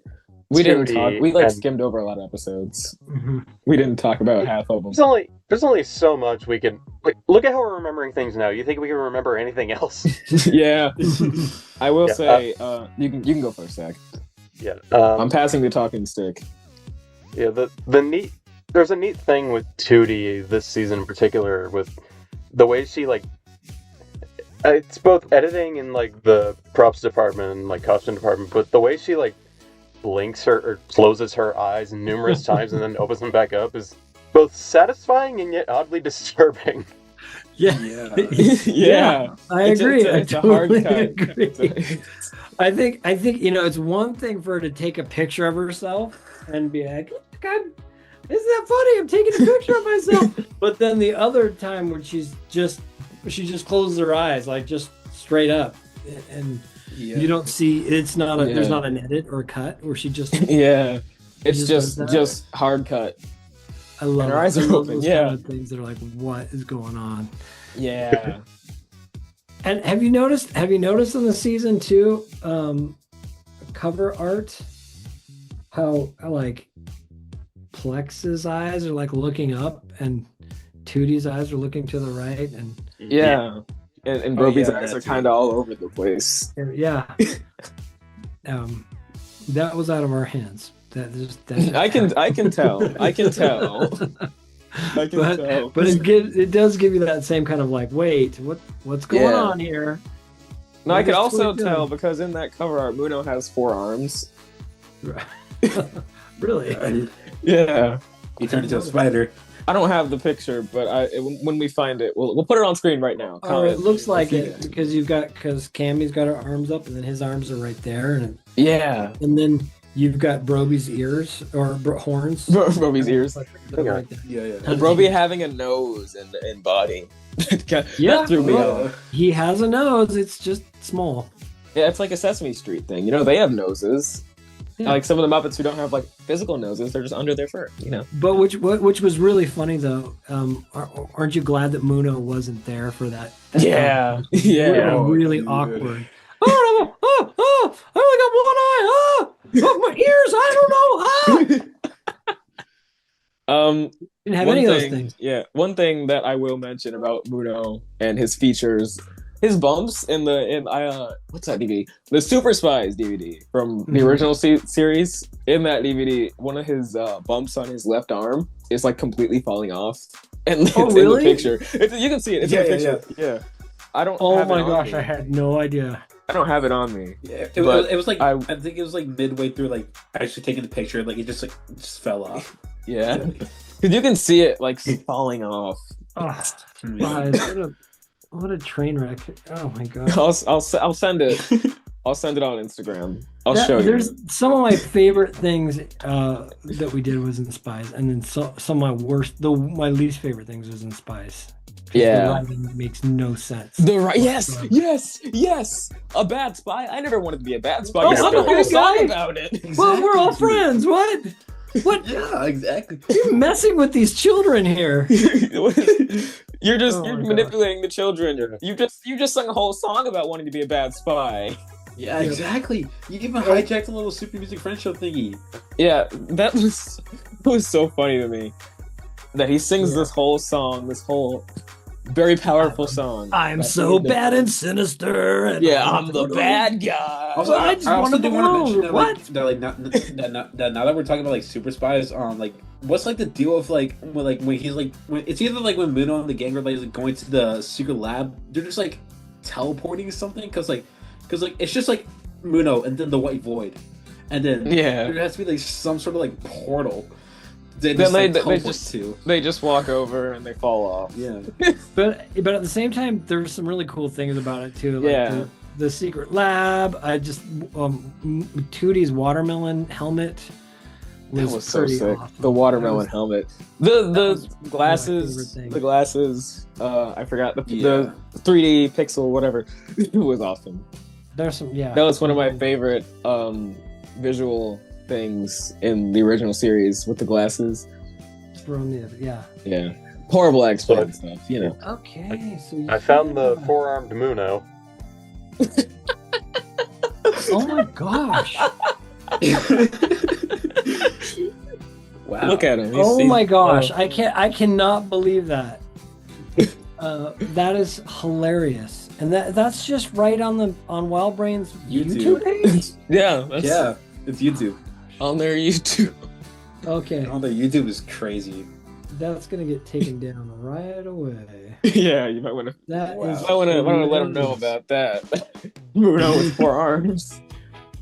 [SPEAKER 4] we didn't talk. We like skimmed over a lot of episodes.
[SPEAKER 3] Mm-hmm.
[SPEAKER 4] We didn't talk about half of them.
[SPEAKER 2] There's only so much we can. Look at how we're remembering things now. You think we can remember anything else?
[SPEAKER 4] Yeah. I will say, you can go first, Zach.
[SPEAKER 2] Yeah.
[SPEAKER 4] I'm passing the talking stick.
[SPEAKER 2] Yeah. There's a neat thing with Tootie this season in particular with the way she like. It's both editing and like the props department and like costume department, but the way she like blinks or closes her eyes numerous times and then opens them back up is both satisfying and yet oddly disturbing.
[SPEAKER 3] Yeah.
[SPEAKER 4] Yeah.
[SPEAKER 3] I agree.
[SPEAKER 4] It's a hard cut.
[SPEAKER 3] Agree. I think it's one thing for her to take a picture of herself and be like, God, isn't that funny? I'm taking a picture of myself. But then the other time when she just closes her eyes, like just straight up, and you don't see there's not an edit or a cut where she just
[SPEAKER 4] it's just hard cut.
[SPEAKER 3] I love
[SPEAKER 4] her eyes are open.
[SPEAKER 3] Those kind of things that are like, what is going on?
[SPEAKER 4] Yeah.
[SPEAKER 3] And have you noticed in the season 2 cover art how like Plex's eyes are like looking up and Tootie's eyes are looking to the right and
[SPEAKER 4] and Broby's eyes are kind of all over the place.
[SPEAKER 3] Yeah. That was out of our hands. That just
[SPEAKER 4] I can tell. I can tell.
[SPEAKER 3] But it does give you that same kind of like, wait, what's going on here?
[SPEAKER 4] No, I could also tell because in that cover art, Muno has 4 arms.
[SPEAKER 3] Really?
[SPEAKER 4] Yeah.
[SPEAKER 5] He turned into a spider.
[SPEAKER 4] I don't have the picture, but when we find it, we'll put it on screen right now.
[SPEAKER 3] Oh, it looks like it because Cammy's got her arms up and then his arms are right there, and then you've got Broby's ears or horns.
[SPEAKER 4] Broby's ears.
[SPEAKER 3] Right
[SPEAKER 4] And Broby having a nose and body. That threw me off.
[SPEAKER 3] He has a nose. It's just small.
[SPEAKER 4] Yeah, it's like a Sesame Street thing. You know, they have noses. Yeah. Like some of the Muppets who don't have like physical noses, they're just under their fur. You know.
[SPEAKER 3] But which was really funny though. Aren't you glad that Muno wasn't there for that?
[SPEAKER 4] Yeah.
[SPEAKER 3] Really awkward. Oh, I only got one eye. My ears. I don't know. Didn't have any of those things.
[SPEAKER 4] Yeah, one thing that I will mention about Muno and his features, his bumps in what's that DVD? The Super Spies DVD from the original series. In that DVD, one of his bumps on his left arm is like completely falling off, and it's
[SPEAKER 3] really?
[SPEAKER 4] in the picture. You can see it. It's in the picture. Yeah. I don't.
[SPEAKER 3] Oh
[SPEAKER 4] have
[SPEAKER 3] my
[SPEAKER 4] it on
[SPEAKER 3] gosh!
[SPEAKER 4] me.
[SPEAKER 3] I had no idea.
[SPEAKER 4] I don't have it on me.
[SPEAKER 5] Yeah, it was like I think it was like midway through like actually taking the picture, like it just fell off.
[SPEAKER 4] Yeah, because you can see it like falling off.
[SPEAKER 3] Oh, guys, what a train wreck! Oh my god!
[SPEAKER 4] I'll send it. I'll send it on Instagram. I'll show you.
[SPEAKER 3] There's some of my favorite things that we did was in Spies, and then some of my least favorite things was in Spies.
[SPEAKER 4] Yeah,
[SPEAKER 3] the writing makes no sense.
[SPEAKER 4] Yes. A bad spy. I never wanted to be a bad spy.
[SPEAKER 3] Oh,
[SPEAKER 4] I'm a whole song about it.
[SPEAKER 3] Exactly. Well, we're all friends. What?
[SPEAKER 5] Yeah, exactly.
[SPEAKER 3] You're messing with these children here.
[SPEAKER 4] You're manipulating the children. You just sung a whole song about wanting to be a bad spy.
[SPEAKER 5] Yeah, exactly. You even hijacked a little Super Music Friends Show thingy.
[SPEAKER 4] Yeah, that was so funny to me. That he sings this whole song, this whole very powerful song.
[SPEAKER 3] I'm so bad and sinister. And
[SPEAKER 4] I'm the bad guy.
[SPEAKER 5] Also,
[SPEAKER 3] I just wanted to
[SPEAKER 5] mention that,
[SPEAKER 3] what?
[SPEAKER 5] Now that we're talking about like super spies, like what's like the deal of when he's like when it's either like when Muno and the gang are like going to the secret lab, they're just like teleporting something because it's just like Muno and then the white void, and then there has to be like some sort of like portal. They just walk over and they fall off. Yeah,
[SPEAKER 3] but at the same time, there's some really cool things about it too. Like the secret lab. I just Tootie's watermelon helmet
[SPEAKER 4] was so sick. Awesome. The watermelon helmet. The glasses. The glasses. I forgot the 3D pixel whatever. It was awesome.
[SPEAKER 3] There's some
[SPEAKER 4] That was one of my favorite visual things in the original series with the glasses. Yeah. Horrible X-Men stuff, you know.
[SPEAKER 3] Okay, so
[SPEAKER 2] I found the 4-armed Muno.
[SPEAKER 3] Oh my gosh!
[SPEAKER 5] Wow!
[SPEAKER 4] Look at him.
[SPEAKER 3] Oh my gosh! I cannot believe that. That is hilarious, and that's just right on Wildbrain's YouTube page.
[SPEAKER 5] It's YouTube.
[SPEAKER 4] On their YouTube.
[SPEAKER 3] Okay.
[SPEAKER 5] On their YouTube is crazy.
[SPEAKER 3] That's gonna get taken down right away.
[SPEAKER 4] Yeah, you might want to. I want to let him know about that. Muno with 4 arms.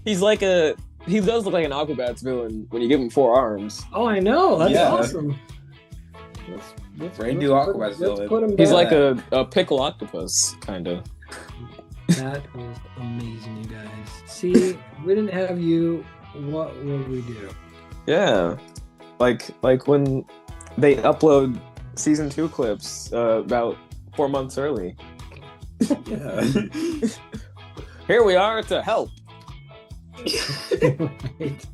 [SPEAKER 4] He does look like an Aquabats villain when you give him 4 arms.
[SPEAKER 3] Oh, I know. That's awesome.
[SPEAKER 5] Brand new Aquabats villain.
[SPEAKER 4] He's like a pickle octopus, kind of.
[SPEAKER 3] That is amazing, you guys. See, if we didn't have you, what would we do?
[SPEAKER 4] Yeah, like when they upload season 2 clips about 4 months early.
[SPEAKER 5] Yeah.
[SPEAKER 4] Here we are to help.
[SPEAKER 3] Right.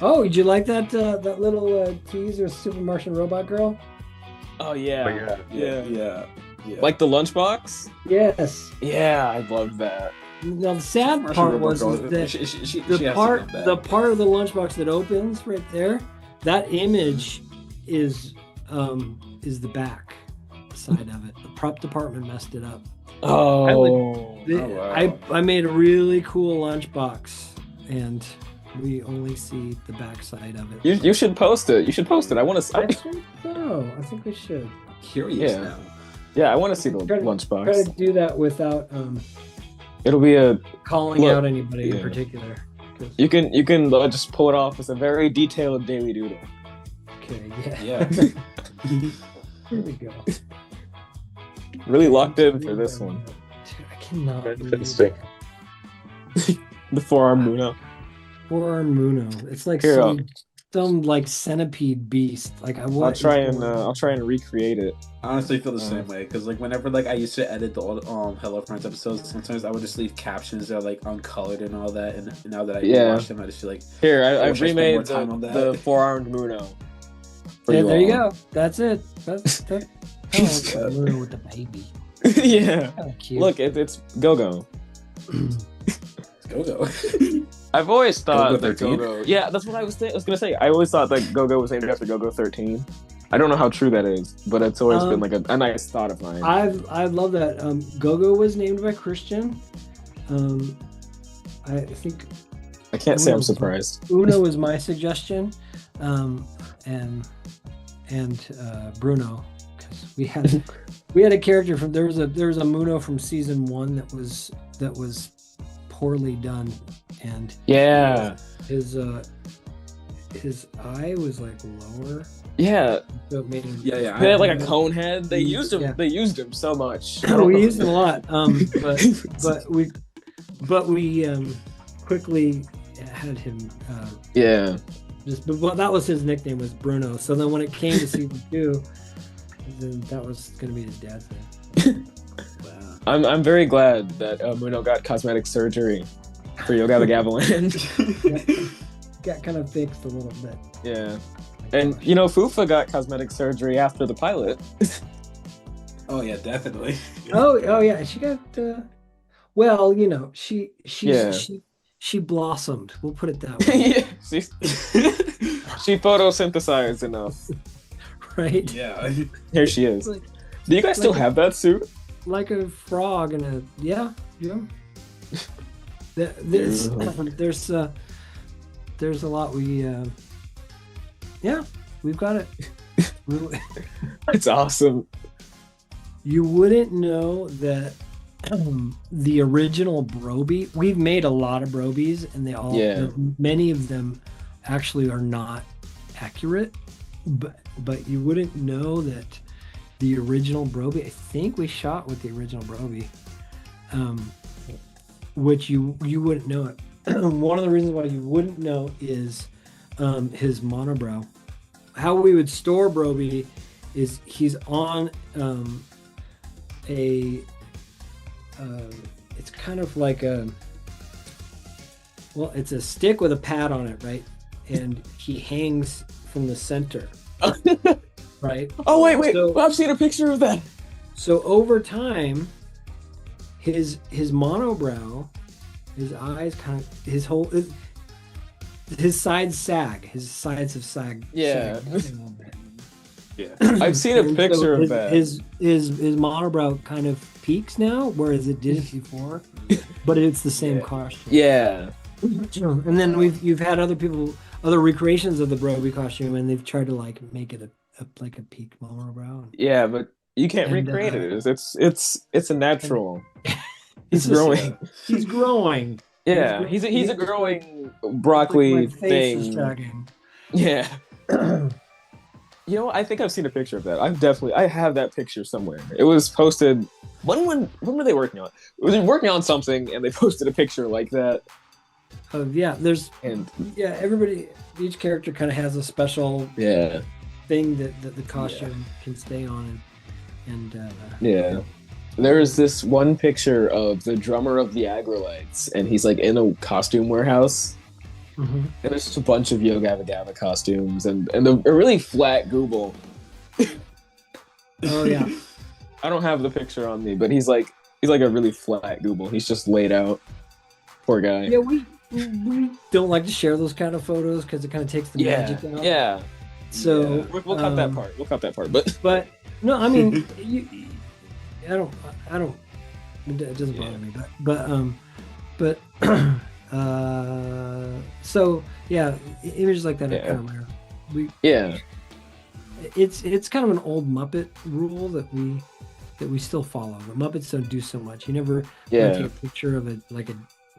[SPEAKER 3] Oh, did you like that little teaser, Super Martian Robot Girl?
[SPEAKER 4] Oh yeah.
[SPEAKER 5] Yeah. Yeah.
[SPEAKER 4] Like the lunchbox?
[SPEAKER 3] Yes.
[SPEAKER 4] Yeah, I loved that.
[SPEAKER 3] Now the sad
[SPEAKER 5] Marsha
[SPEAKER 3] part
[SPEAKER 5] Roper
[SPEAKER 3] was
[SPEAKER 5] girl,
[SPEAKER 3] that
[SPEAKER 5] she has to
[SPEAKER 3] the
[SPEAKER 5] love
[SPEAKER 3] part
[SPEAKER 5] that.
[SPEAKER 3] the part of the lunchbox that opens right there, that image is the back side of it. The prop department messed it up.
[SPEAKER 4] Oh.
[SPEAKER 5] wow.
[SPEAKER 3] I made a really cool lunchbox, and we only see the back side of it.
[SPEAKER 4] You should post it. You should post it. I want to.
[SPEAKER 3] I think so. I think we should
[SPEAKER 5] Curious
[SPEAKER 4] Yeah.
[SPEAKER 5] now.
[SPEAKER 4] Yeah, I want to see the
[SPEAKER 3] try to
[SPEAKER 4] lunchbox.
[SPEAKER 3] do that without
[SPEAKER 4] It'll be a.
[SPEAKER 3] calling
[SPEAKER 4] Look,
[SPEAKER 3] out anybody in
[SPEAKER 4] yeah.
[SPEAKER 3] particular. 'Cause-
[SPEAKER 4] You can just pull it off as a very detailed daily doodle.
[SPEAKER 3] okay, yeah.
[SPEAKER 5] Yeah.
[SPEAKER 3] Here we go.
[SPEAKER 4] Really locked in for this one.
[SPEAKER 3] Dude, I cannot believe
[SPEAKER 2] Interesting.
[SPEAKER 4] The forearm Muno.
[SPEAKER 3] Forearm Muno. It's like
[SPEAKER 4] Here,
[SPEAKER 3] some like centipede beast. Like
[SPEAKER 4] I'll try and recreate it.
[SPEAKER 5] I honestly feel the same way because like whenever like I used to edit the old Hello Friends episodes, sometimes I would just leave captions that are like uncolored and all that. And now that I
[SPEAKER 4] Yeah.
[SPEAKER 5] watch them, I just feel like
[SPEAKER 4] Here,
[SPEAKER 5] I
[SPEAKER 4] I've
[SPEAKER 5] wish I spent more
[SPEAKER 4] remade
[SPEAKER 5] time on that.
[SPEAKER 4] the four-armed Muno. for
[SPEAKER 3] Yeah, there you
[SPEAKER 4] all.
[SPEAKER 3] go. That's it. That's oh, Muno with the baby.
[SPEAKER 4] Yeah.
[SPEAKER 3] Kinda cute.
[SPEAKER 4] Look, it's Go-Go.
[SPEAKER 5] go.
[SPEAKER 4] I've always thought
[SPEAKER 5] Go-Go
[SPEAKER 4] that
[SPEAKER 5] 13?
[SPEAKER 4] Go-Go. Yeah, that's what I was gonna say. I always thought that Go-Go was named after Go-Go 13. I don't know how true that is, but it's always been like a nice thought of mine.
[SPEAKER 3] I love that. Go-Go was named by Christian. I think
[SPEAKER 4] I can't say I'm surprised.
[SPEAKER 3] Uno was my suggestion, and Bruno, because we had a character from there was a Muno from season 1 that was poorly done, and
[SPEAKER 4] Yeah.
[SPEAKER 3] his eye was like lower,
[SPEAKER 4] Yeah.
[SPEAKER 3] so it made him.
[SPEAKER 5] Yeah.
[SPEAKER 4] They had like a cone head. They
[SPEAKER 3] Yeah.
[SPEAKER 4] used him. They used him so much.
[SPEAKER 3] We used him a lot, but we quickly had him.
[SPEAKER 4] Yeah.
[SPEAKER 3] But that was his nickname, was Bruno. So then when it came to season 2, then that was gonna be his dad's name. Wow.
[SPEAKER 4] I'm very glad that Muno got cosmetic surgery for GabbaLand.
[SPEAKER 3] Got kind of fixed a little bit.
[SPEAKER 4] Yeah. And you know, Fufa got cosmetic surgery after the pilot.
[SPEAKER 5] Oh yeah, definitely.
[SPEAKER 3] Oh yeah, she got. Well, you know, she blossomed. We'll put it that way,
[SPEAKER 4] Yeah. She photosynthesized enough.
[SPEAKER 3] right?
[SPEAKER 5] Yeah.
[SPEAKER 4] Here she is.
[SPEAKER 3] Like,
[SPEAKER 4] Do you guys still have that suit?
[SPEAKER 3] like a frog and a yeah. There's a lot we we've got it.
[SPEAKER 4] It's awesome.
[SPEAKER 3] You wouldn't know that the original Broby. We've made a lot of Brobies, and they all many of them actually are not accurate. But you wouldn't know that the original Broby. I think we shot with the original Broby, which you wouldn't know it. One of the reasons why you wouldn't know is his monobrow. How we would store Broby is he's on it's kind of like it's a stick with a pad on it, right? And he hangs from the center, right?
[SPEAKER 4] Oh wait!
[SPEAKER 3] So-
[SPEAKER 4] I've seen a picture of that.
[SPEAKER 3] So over time, his monobrow, his eyes his sides sag. His sides have sagged.
[SPEAKER 4] Yeah.
[SPEAKER 3] sagged a little bit.
[SPEAKER 5] Yeah.
[SPEAKER 4] I've seen a
[SPEAKER 3] And
[SPEAKER 4] picture
[SPEAKER 3] so
[SPEAKER 4] of that.
[SPEAKER 3] His monobrow kind of peaks now, whereas it didn't before. But it's the same costume.
[SPEAKER 4] Yeah.
[SPEAKER 3] And then you've had other recreations of the Broby costume, and they've tried to like make it a peak monobrow.
[SPEAKER 4] Yeah, but you can't
[SPEAKER 3] And,
[SPEAKER 4] recreate it. It's a natural. He's
[SPEAKER 3] It's just-
[SPEAKER 4] growing.
[SPEAKER 3] He's growing.
[SPEAKER 4] Yeah, he's a growing broccoli
[SPEAKER 3] My face is
[SPEAKER 4] thing.
[SPEAKER 3] sagging.
[SPEAKER 4] Yeah. You know, I think I've seen a picture of that. I have that picture somewhere. It was posted. When were they working on it? It was working on something, and they posted a picture like that.
[SPEAKER 3] Everybody, each character kind of has a special
[SPEAKER 4] Yeah.
[SPEAKER 3] thing that the costume can stay on, and
[SPEAKER 4] Yeah. There is this one picture of the drummer of the Agrolites, and he's like in a costume warehouse.
[SPEAKER 3] Mhm.
[SPEAKER 4] And there's just a bunch of Gabba costumes and a really flat Google.
[SPEAKER 3] Oh yeah.
[SPEAKER 4] I don't have the picture on me, but he's like a really flat Google. He's just laid out. Poor guy.
[SPEAKER 3] Yeah, we don't like to share those kind of photos because it kind of takes the magic out.
[SPEAKER 4] Yeah.
[SPEAKER 3] So
[SPEAKER 4] We'll cut that part. We'll cut that part.
[SPEAKER 3] But no, I mean, I don't. It doesn't bother me. But so yeah, images like that are kind of rare. It's kind of an old Muppet rule that we still follow. The Muppets don't do so much. You never take a picture of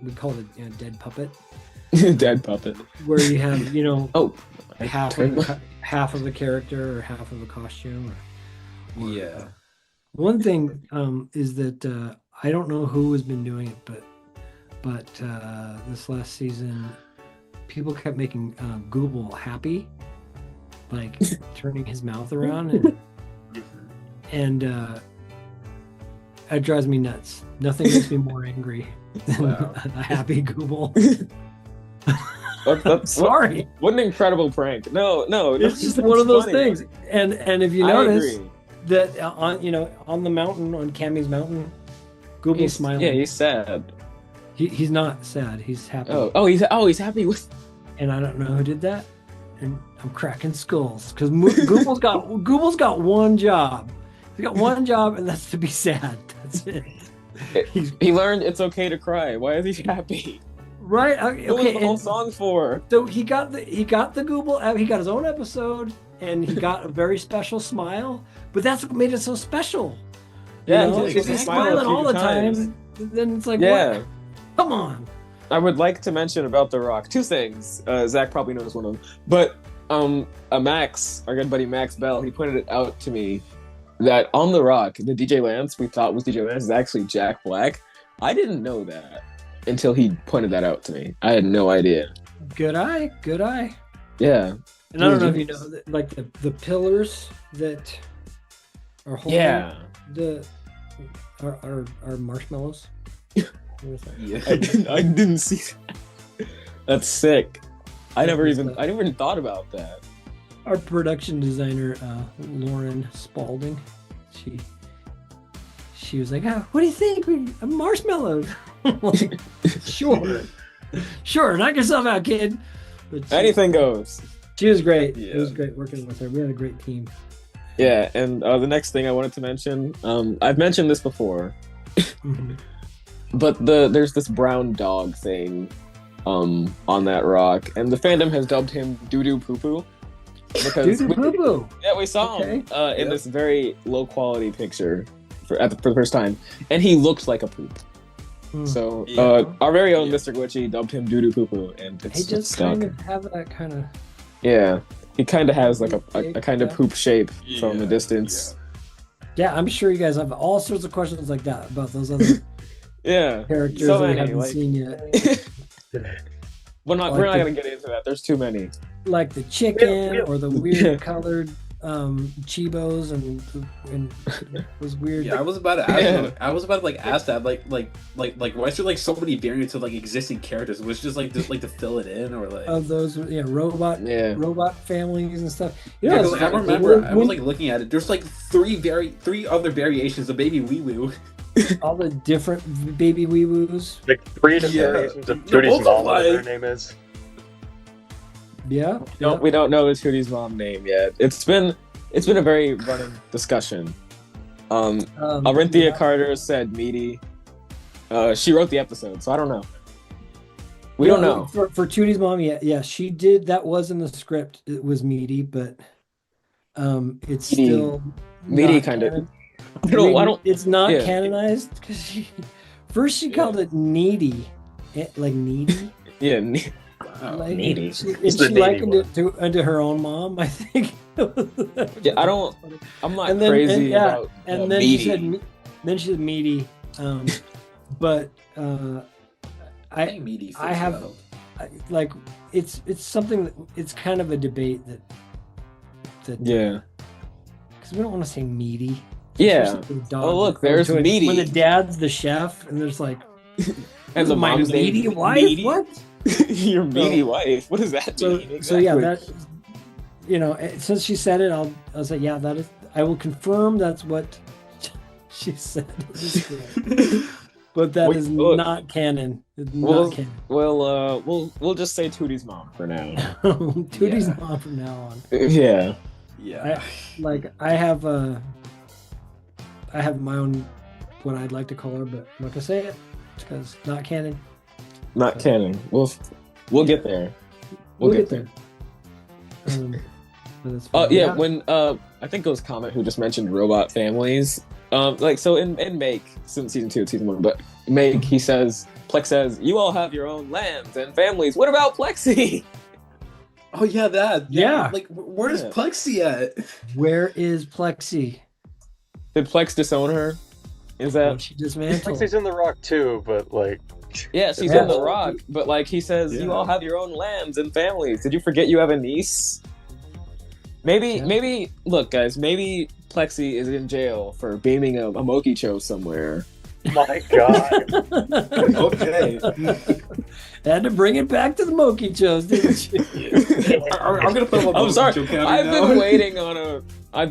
[SPEAKER 3] we call it a dead puppet.
[SPEAKER 4] Dead puppet.
[SPEAKER 3] Where you have half of a character or half of a costume.
[SPEAKER 5] Yeah.
[SPEAKER 3] One thing is that I don't know who has been doing it, but this last season, people kept making Google happy, like turning his mouth around, and it drives me nuts. Nothing makes me more angry than a happy Google. Sorry.
[SPEAKER 4] What an incredible prank. No,
[SPEAKER 3] it's just one of those things. And if you notice that on the mountain, on Cammy's mountain, Google's smiling.
[SPEAKER 4] Yeah, he's sad.
[SPEAKER 3] He's not sad. He's happy.
[SPEAKER 4] He's happy with.
[SPEAKER 3] And I don't know who did that. And I'm cracking skulls because Google's got one job. He's got one job, and that's to be sad. That's it.
[SPEAKER 4] He learned it's okay to cry. Why is he happy?
[SPEAKER 3] Right. Okay.
[SPEAKER 4] What was the whole song for?
[SPEAKER 3] So he got the Google. He got his own episode, and he got a very special smile. But that's what made it so special.
[SPEAKER 4] Yeah,
[SPEAKER 3] if he's smiling all the time, then it's like, what? Come on.
[SPEAKER 4] I would like to mention about The Rock two things. Zach probably knows one of them, but Max, our good buddy Max Bell, he pointed it out to me that on The Rock, the DJ Lance we thought was DJ Lance is actually Jack Black. I didn't know that until he pointed that out to me. I had no idea.
[SPEAKER 3] Good eye.
[SPEAKER 4] Yeah.
[SPEAKER 3] And I don't know if you know, like the pillars that are holding are marshmallows.
[SPEAKER 4] Yeah. I didn't see that. That's sick. I never even thought about that.
[SPEAKER 3] Our production designer, Lauren Spalding, she was like, what do you think? A marshmallow. Like, sure, knock yourself out, kid. But
[SPEAKER 4] anything goes.
[SPEAKER 3] She was great. Yeah. It was great working with her. We had a great team.
[SPEAKER 4] Yeah, and the next thing I wanted to mention, I've mentioned this before, but there's this brown dog thing on that rock, and the fandom has dubbed him Doo-Doo Poo-Poo.
[SPEAKER 3] Doo-Doo Poo-Poo!
[SPEAKER 4] Yeah, we saw him in this very low-quality picture for the first time, and he looked like a poop. So our very own Mr. Glitchy dubbed him Doo-Doo Poo-Poo, and it's
[SPEAKER 3] he just
[SPEAKER 4] stuck.
[SPEAKER 3] kind of have that kind of...
[SPEAKER 4] Yeah, he kind of has like a kind of poop shape from a distance.
[SPEAKER 3] Yeah, I'm sure you guys have all sorts of questions like that about those other characters that we haven't seen yet.
[SPEAKER 4] We're not gonna get into that. There's too many.
[SPEAKER 3] Like the chicken or the weird colored Chibos and it was weird.
[SPEAKER 5] Yeah, I was about to ask. I was about to ask that. Like, why is there like so many variants of like existing characters? Was it just to fill it in, or like
[SPEAKER 3] of those robot families and stuff.
[SPEAKER 5] I remember I was like looking at it. There's like three other variations of Baby Wee Woo.
[SPEAKER 3] All the different Baby Wee Woos.
[SPEAKER 2] Like 3 variations of Tootie's mom, whatever her name is.
[SPEAKER 3] Yeah.
[SPEAKER 4] We don't know Tootie's mom name yet. It's been a very running discussion. Arinthia Carter said Meaty. She wrote the episode, so I don't know. We don't know.
[SPEAKER 3] For Tootie's mom, yeah, she did. That was in the script. It was Meaty, but it's still
[SPEAKER 4] Meaty kind of.
[SPEAKER 3] It's not canonized because she called it Needy, like Needy.
[SPEAKER 4] Yeah.
[SPEAKER 3] Like,
[SPEAKER 4] Needy.
[SPEAKER 3] She likened it to her own mom, I think.
[SPEAKER 4] Yeah, I'm not crazy about
[SPEAKER 3] and then
[SPEAKER 4] Meaty.
[SPEAKER 3] she said Meaty, but I have like it's something that it's kind of a debate that because we don't want to say meaty.
[SPEAKER 4] Yeah. Oh look, there's Meaty.
[SPEAKER 3] When the dad's the chef, and there's like,
[SPEAKER 4] and the mom's
[SPEAKER 3] meaty wife.
[SPEAKER 4] Meaty?
[SPEAKER 3] What?
[SPEAKER 4] Your meaty wife. What does that mean? Exactly.
[SPEAKER 3] So yeah, that since she said it, I'll say that is. I will confirm that's what She said it's good. But that is not canon. It's not canon.
[SPEAKER 4] We'll just say Tootie's mom for now.
[SPEAKER 3] Tootie's mom from now on.
[SPEAKER 4] Yeah.
[SPEAKER 5] Yeah.
[SPEAKER 3] I have my own what I'd like to call her, but I'm not gonna say it because not canon.
[SPEAKER 4] Not canon. We'll get there. We'll get there. Oh yeah, when I think it was Comet who just mentioned robot families. So in Make, since season 2, season 1, but Make, he says, Plex says, you all have your own lands and families. What about Plexi?
[SPEAKER 5] Oh yeah, that.
[SPEAKER 3] Yeah.
[SPEAKER 5] Like, where's Plexi at?
[SPEAKER 3] Where is Plexi?
[SPEAKER 4] Did Plex disown her? Is that
[SPEAKER 3] she dismantled?
[SPEAKER 2] Plexi's in the rock too, but like.
[SPEAKER 4] Yeah, she's in the rock, but like he says, you all have your own lands and families. Did you forget you have a niece? Maybe, look, guys, maybe Plexi is in jail for beaming a Mokicho somewhere.
[SPEAKER 2] My God.
[SPEAKER 5] Okay.
[SPEAKER 3] Had to bring it back to the Mokichos, didn't you?
[SPEAKER 5] I'm gonna put him on
[SPEAKER 4] I'm sorry.
[SPEAKER 5] Mokicho County
[SPEAKER 4] I've
[SPEAKER 5] now.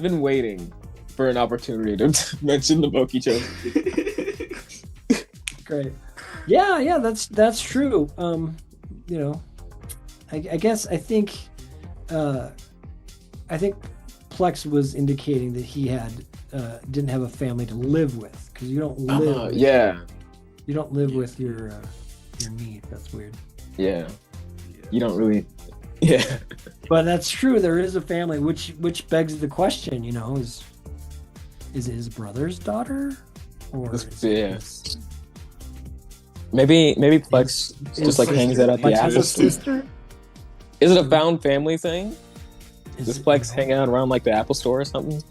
[SPEAKER 4] been waiting for an opportunity to mention the Mokichos.
[SPEAKER 3] Great. Yeah, that's true. You know, I guess I think Plex was indicating that he didn't have a family to live with because you don't live. You don't live with your niece. That's weird.
[SPEAKER 4] Yeah. You don't really. Yeah.
[SPEAKER 3] But that's true. There is a family, which begs the question. You know, is it his brother's daughter, or
[SPEAKER 4] maybe Plex just like hangs out at the Apple Store.
[SPEAKER 3] Sister?
[SPEAKER 4] Is it a found family thing? Does Plex hang out around like the Apple Store or something?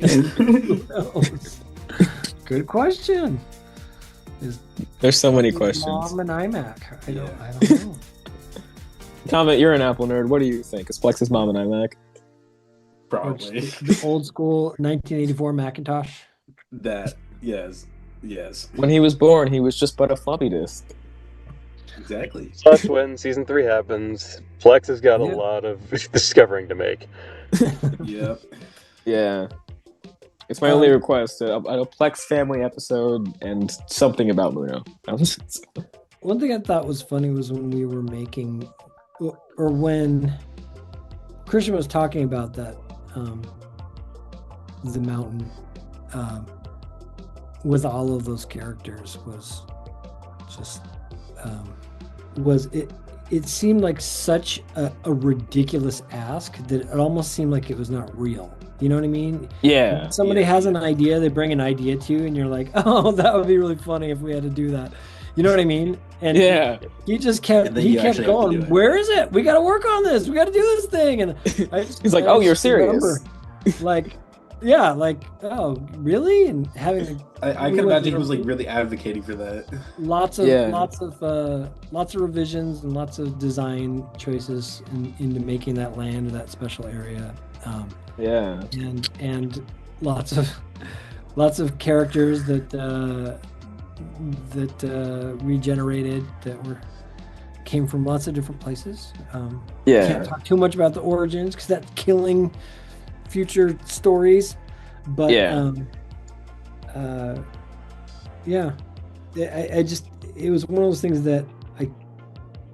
[SPEAKER 3] Who knows? Good question.
[SPEAKER 4] There's so many questions.
[SPEAKER 3] Mom and iMac. I don't know.
[SPEAKER 4] Comment, you're an Apple nerd. What do you think? Is Plex's mom an iMac?
[SPEAKER 5] Probably.
[SPEAKER 3] The old school 1984 Macintosh.
[SPEAKER 5] That, yes.
[SPEAKER 4] When he was born, he was just but a floppy disk.
[SPEAKER 5] Exactly.
[SPEAKER 2] So that's when season 3 happens. Plex has got a lot of discovering to make.
[SPEAKER 5] Yep.
[SPEAKER 4] Yeah. It's my only request. A Plex family episode and something about Muno.
[SPEAKER 3] One thing I thought was funny was when we were making, or when Christian was talking about that, the mountain, with all of those characters was just, it seemed like such a ridiculous ask that it almost seemed like it was not real. You know what I mean?
[SPEAKER 4] Yeah.
[SPEAKER 3] When somebody has an idea, they bring an idea to you, and you're like, "Oh, that would be really funny if we had to do that." You know what I mean? And he just kept going. Where is it? We got to work on this. We got to do this thing. And
[SPEAKER 4] he's like, "Oh, you're serious?"
[SPEAKER 3] Oh, really? And having
[SPEAKER 5] I can imagine he was like really advocating for that.
[SPEAKER 3] Lots of revisions and lots of design choices into making that land or that special area. And lots of characters that regenerated that came from lots of different places. Can't talk too much about the origins because that's killing future stories. But it was one of those things that I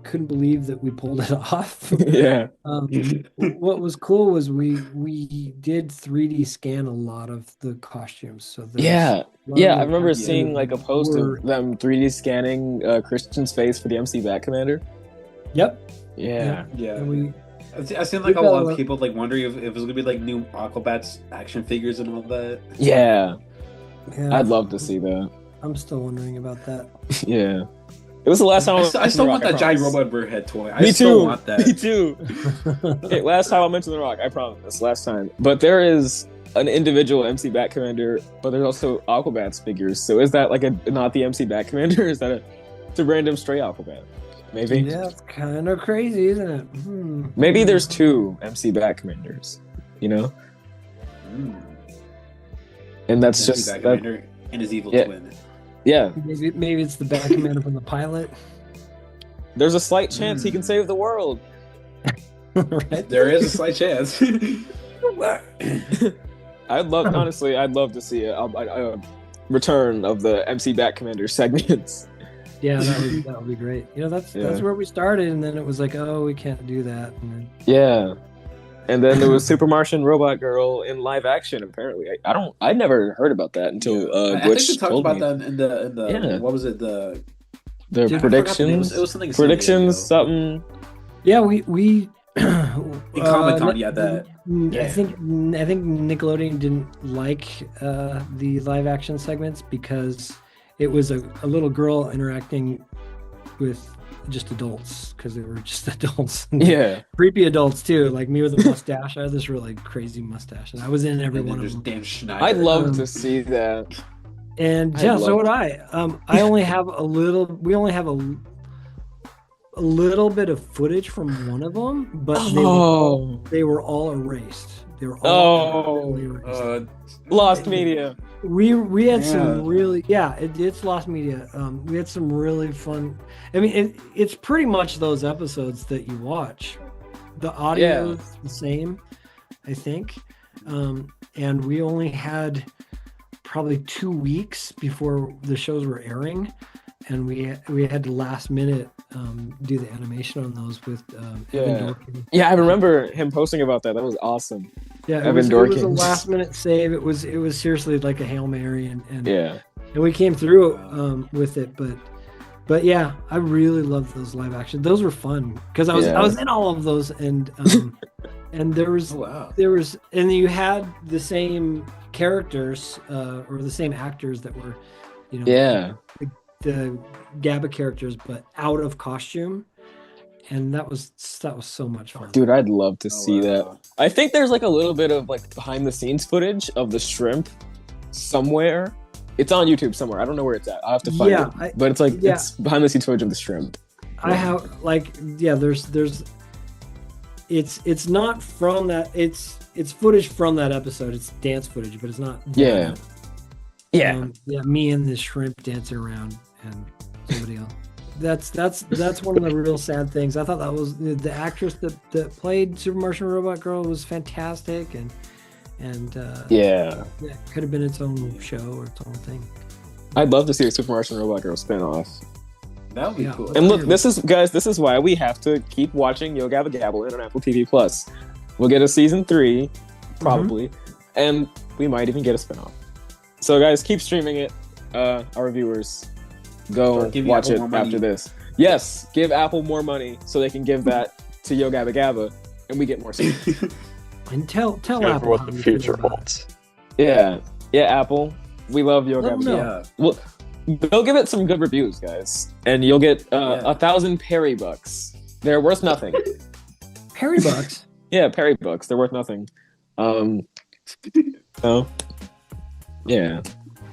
[SPEAKER 3] couldn't believe that we pulled it off. What was cool was we did 3D scan a lot of the costumes. So
[SPEAKER 4] I remember seeing like a post of them 3D scanning Christian's face for the MC Bat Commander.
[SPEAKER 3] Yep.
[SPEAKER 4] Yeah.
[SPEAKER 3] And
[SPEAKER 5] I seen like a lot of people like wondering if it was gonna be like new Aquabats action figures and all that.
[SPEAKER 4] Yeah. I'd love to see that.
[SPEAKER 3] I'm still wondering about that.
[SPEAKER 4] Yeah. It was the last time
[SPEAKER 5] I still want that giant robot bird head toy.
[SPEAKER 4] Me
[SPEAKER 5] still
[SPEAKER 4] too.
[SPEAKER 5] want that.
[SPEAKER 4] Me too. Okay, last time I'll mention The Rock. I promise. Last time. But there is an individual MC Bat Commander, but there's also Aquabats figures. So is that like not the MC Bat Commander? Is that a random stray Aquabat? Maybe.
[SPEAKER 3] Yeah, it's kind of crazy, isn't it?
[SPEAKER 4] Maybe there's 2 MC Bat Commanders. You know. And that's
[SPEAKER 5] MC
[SPEAKER 4] just
[SPEAKER 5] Bat Commander and his evil twin.
[SPEAKER 4] Yeah.
[SPEAKER 3] Maybe it's the Bat Commander from the pilot.
[SPEAKER 4] There's a slight chance he can save the world.
[SPEAKER 3] Right?
[SPEAKER 5] There is a slight chance.
[SPEAKER 4] Honestly, I'd love to see a return of the MC Bat Commander segments.
[SPEAKER 3] Yeah, that would be great. You know, that's where we started, and then it was like, oh, we can't do that. And then...
[SPEAKER 4] Yeah, and then there was Super Martian Robot Girl in live action. Apparently, I never heard about that until
[SPEAKER 5] I think
[SPEAKER 4] Butch
[SPEAKER 5] we talked
[SPEAKER 4] told
[SPEAKER 5] about
[SPEAKER 4] me.
[SPEAKER 5] that in the what was it, the
[SPEAKER 4] predictions?
[SPEAKER 5] It was something
[SPEAKER 4] predictions, something.
[SPEAKER 3] Yeah, we
[SPEAKER 5] in Comic-Con, you had that.
[SPEAKER 3] I think Nickelodeon didn't like the live action segments because it was a little girl interacting with just adults, because they were just adults.
[SPEAKER 4] Yeah,
[SPEAKER 3] creepy adults too, like me with a mustache. I had this really crazy mustache, and I was in every one of them.
[SPEAKER 5] Dan Schneider.
[SPEAKER 4] I'd love to see that.
[SPEAKER 3] And yeah, so would I. I only have a little. We only have a little bit of footage from one of them, but they were all erased. They were all erased.
[SPEAKER 4] Lost media.
[SPEAKER 3] We had some really it's lost media. We had some really fun. I mean, it's pretty much those episodes that you watch. The audio is the same, I think, and we only had probably 2 weeks before the shows were airing, and we had to last minute do the animation on those with Evan Dorkin.
[SPEAKER 4] Yeah, I remember him posting about that. That was awesome.
[SPEAKER 3] Yeah, it was a last minute save. It was seriously like a Hail Mary, and we came through with it. But yeah, I really loved those live action. Those were fun because I was in all of those, and and there was and you had the same characters or the same actors that were, you know, the Gabba characters, but out of costume, and that was so much fun.
[SPEAKER 4] Dude, I'd love to see that. I think there's like a little bit of like behind the scenes footage of the shrimp somewhere. It's on YouTube somewhere. I don't know where it's at. I'll have to find it. But it's like it's behind the scenes footage of the shrimp.
[SPEAKER 3] I have there's it's not from that. It's footage from that episode. It's dance footage, but it's not. Me and the shrimp dancing around and somebody else. That's one of the real sad things. I thought that was the actress that played Super Martian Robot Girl was fantastic, and it could have been its own show or its own thing.
[SPEAKER 4] I'd love to see a Super Martian Robot Girl spinoff.
[SPEAKER 5] That would be cool.
[SPEAKER 4] And look, this is why we have to keep watching Yo Gabba GabbaLand on Apple TV Plus. We'll get a season 3, probably, and we might even get a spinoff. So guys, keep streaming it. Our viewers, go watch it after this. Yes, give Apple more money so they can give that to Yo Gabba Gabba, and we get more stuff.
[SPEAKER 3] And tell Apple
[SPEAKER 2] what the future holds.
[SPEAKER 4] Yeah, Apple, we love Yo Gabba Gabba. Well, go give it some good reviews, guys, and you'll get 1,000 Perry bucks. They're worth nothing.
[SPEAKER 3] Perry bucks.
[SPEAKER 4] Yeah, Perry bucks. They're worth nothing. Yeah.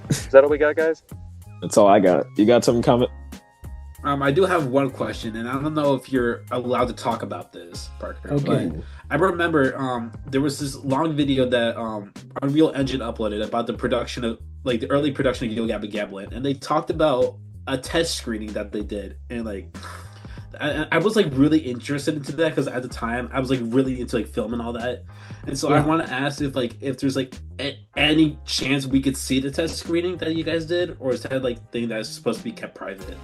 [SPEAKER 2] Is that all we got, guys?
[SPEAKER 4] That's all I got. You got some comment?
[SPEAKER 5] I do have one question, and I don't know if you're allowed to talk about this, Parker.
[SPEAKER 3] Okay.
[SPEAKER 5] But I remember there was this long video that Unreal Engine uploaded about the production of, like, the early production of Yo Gabba GabbaLand, and they talked about a test screening that they did, and like I was like really interested into that because at the time I was like really into like film and all that, and so I want to ask if there's like any chance we could see the test screening that you guys did, or is that like thing that's supposed to be kept private?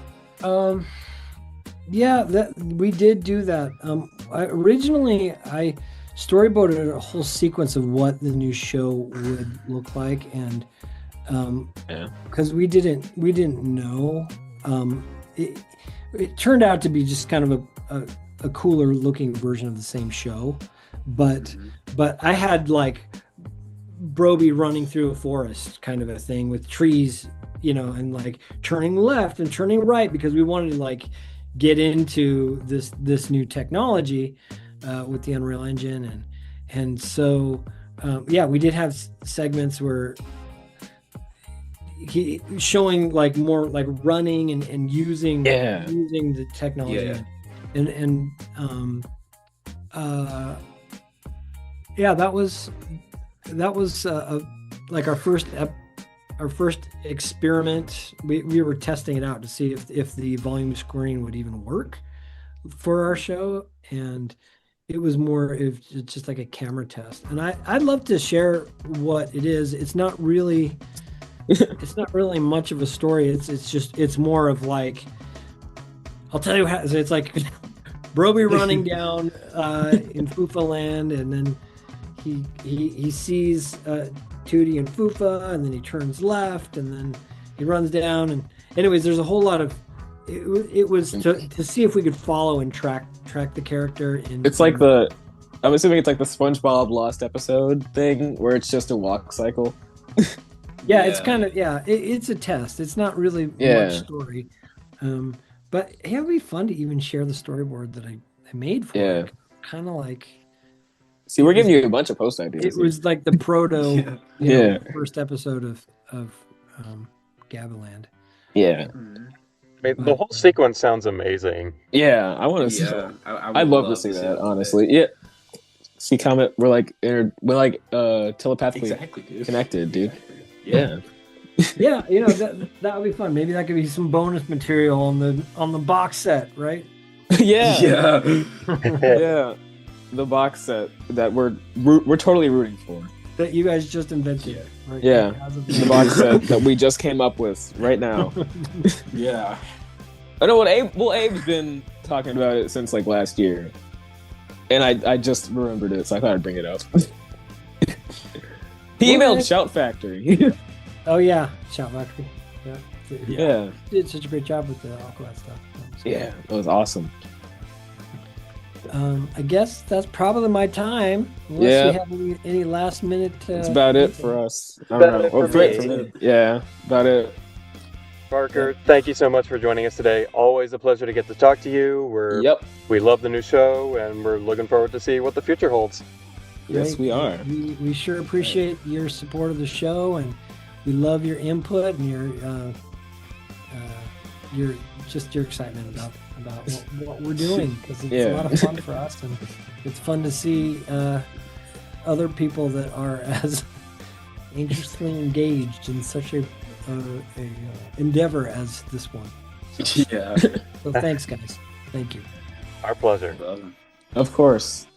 [SPEAKER 3] That we did do that. Originally I storyboarded a whole sequence of what the new show would look like, and because we didn't know, it turned out to be just kind of a cooler looking version of the same show, but I had like Broby running through a forest kind of a thing with trees, you know, and like turning left and turning right because we wanted to like get into this new technology with the Unreal Engine, and so we did have segments where he showing like more like running and using the technology, that was like our first experiment. We were testing it out to see if the volume screen would even work for our show, and it was more it's just like a camera test. And I'd love to share what it is. It's not really much of a story. It's more of like, I'll tell you how. So it's like Broby running down in Fufa Land, and then he sees Tootie and Fufa, and then he turns left, and then he runs down. And anyways, there's a whole lot of it was to see if we could follow and track the character. It's like
[SPEAKER 4] I'm assuming it's like the SpongeBob Lost episode thing where it's just a walk cycle.
[SPEAKER 3] Yeah, it's kind of it's a test. It's not really much story, but it would be fun to even share the storyboard that I made for it. Kind of like.
[SPEAKER 4] See, we're giving you a bunch of post ideas.
[SPEAKER 3] It was like the proto, first episode of GabbaLand.
[SPEAKER 4] Yeah.
[SPEAKER 2] I mean, the whole sequence sounds amazing.
[SPEAKER 4] Yeah, I want to see. I'd love to see that, honestly. Yeah. See, comment. We're like telepathically connected, dude. Yeah.
[SPEAKER 3] Yeah, that would be fun. Maybe that could be some bonus material on the box set, right?
[SPEAKER 4] Yeah.
[SPEAKER 2] Yeah.
[SPEAKER 4] The box set that we're totally rooting for.
[SPEAKER 3] That you guys just invented. Right?
[SPEAKER 4] Yeah. The box set that we just came up with right now.
[SPEAKER 5] Yeah.
[SPEAKER 4] I know what Abe's been talking about it since like last year. And I just remembered it, so I thought I'd bring it up. He emailed Shout Factory.
[SPEAKER 3] Oh yeah, Shout Factory.
[SPEAKER 4] Yeah.
[SPEAKER 3] Did such a great job with the Aqua stuff.
[SPEAKER 4] Yeah, that was awesome.
[SPEAKER 3] I guess that's probably my time. Unless we have any last minute.
[SPEAKER 4] That's about it for us.
[SPEAKER 2] About it.
[SPEAKER 4] Yeah, about it.
[SPEAKER 2] Parker, thank you so much for joining us today. Always a pleasure to get to talk to you. We love the new show, and we're looking forward to see what the future holds.
[SPEAKER 4] Yes, we are.
[SPEAKER 3] We sure appreciate your support of the show, and we love your input and your excitement about what we're doing, because it's a lot of fun for us, and it's fun to see other people that are as anxiously engaged in such a endeavor as this one.
[SPEAKER 5] Yeah.
[SPEAKER 3] So thanks, guys. Thank you.
[SPEAKER 2] Our pleasure.
[SPEAKER 4] Of course.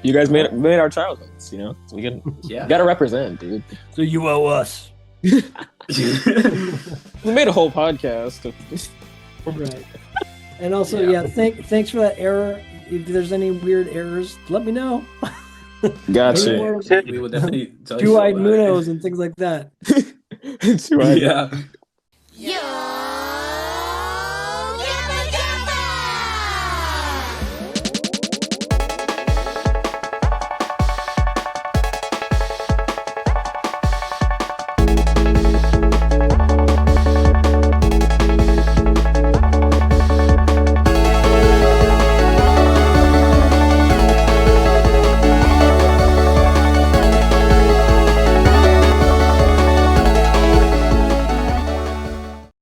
[SPEAKER 4] You guys made our childhoods, so we gotta represent, dude.
[SPEAKER 3] So you owe us.
[SPEAKER 4] We made a whole podcast.
[SPEAKER 3] Right. And also, thanks for that error. If there's any weird errors, let me know.
[SPEAKER 4] Gotcha.
[SPEAKER 5] We will definitely tell you.
[SPEAKER 3] Two-eyed Munos and things like that.
[SPEAKER 4] Two-eyed.
[SPEAKER 5] Yeah.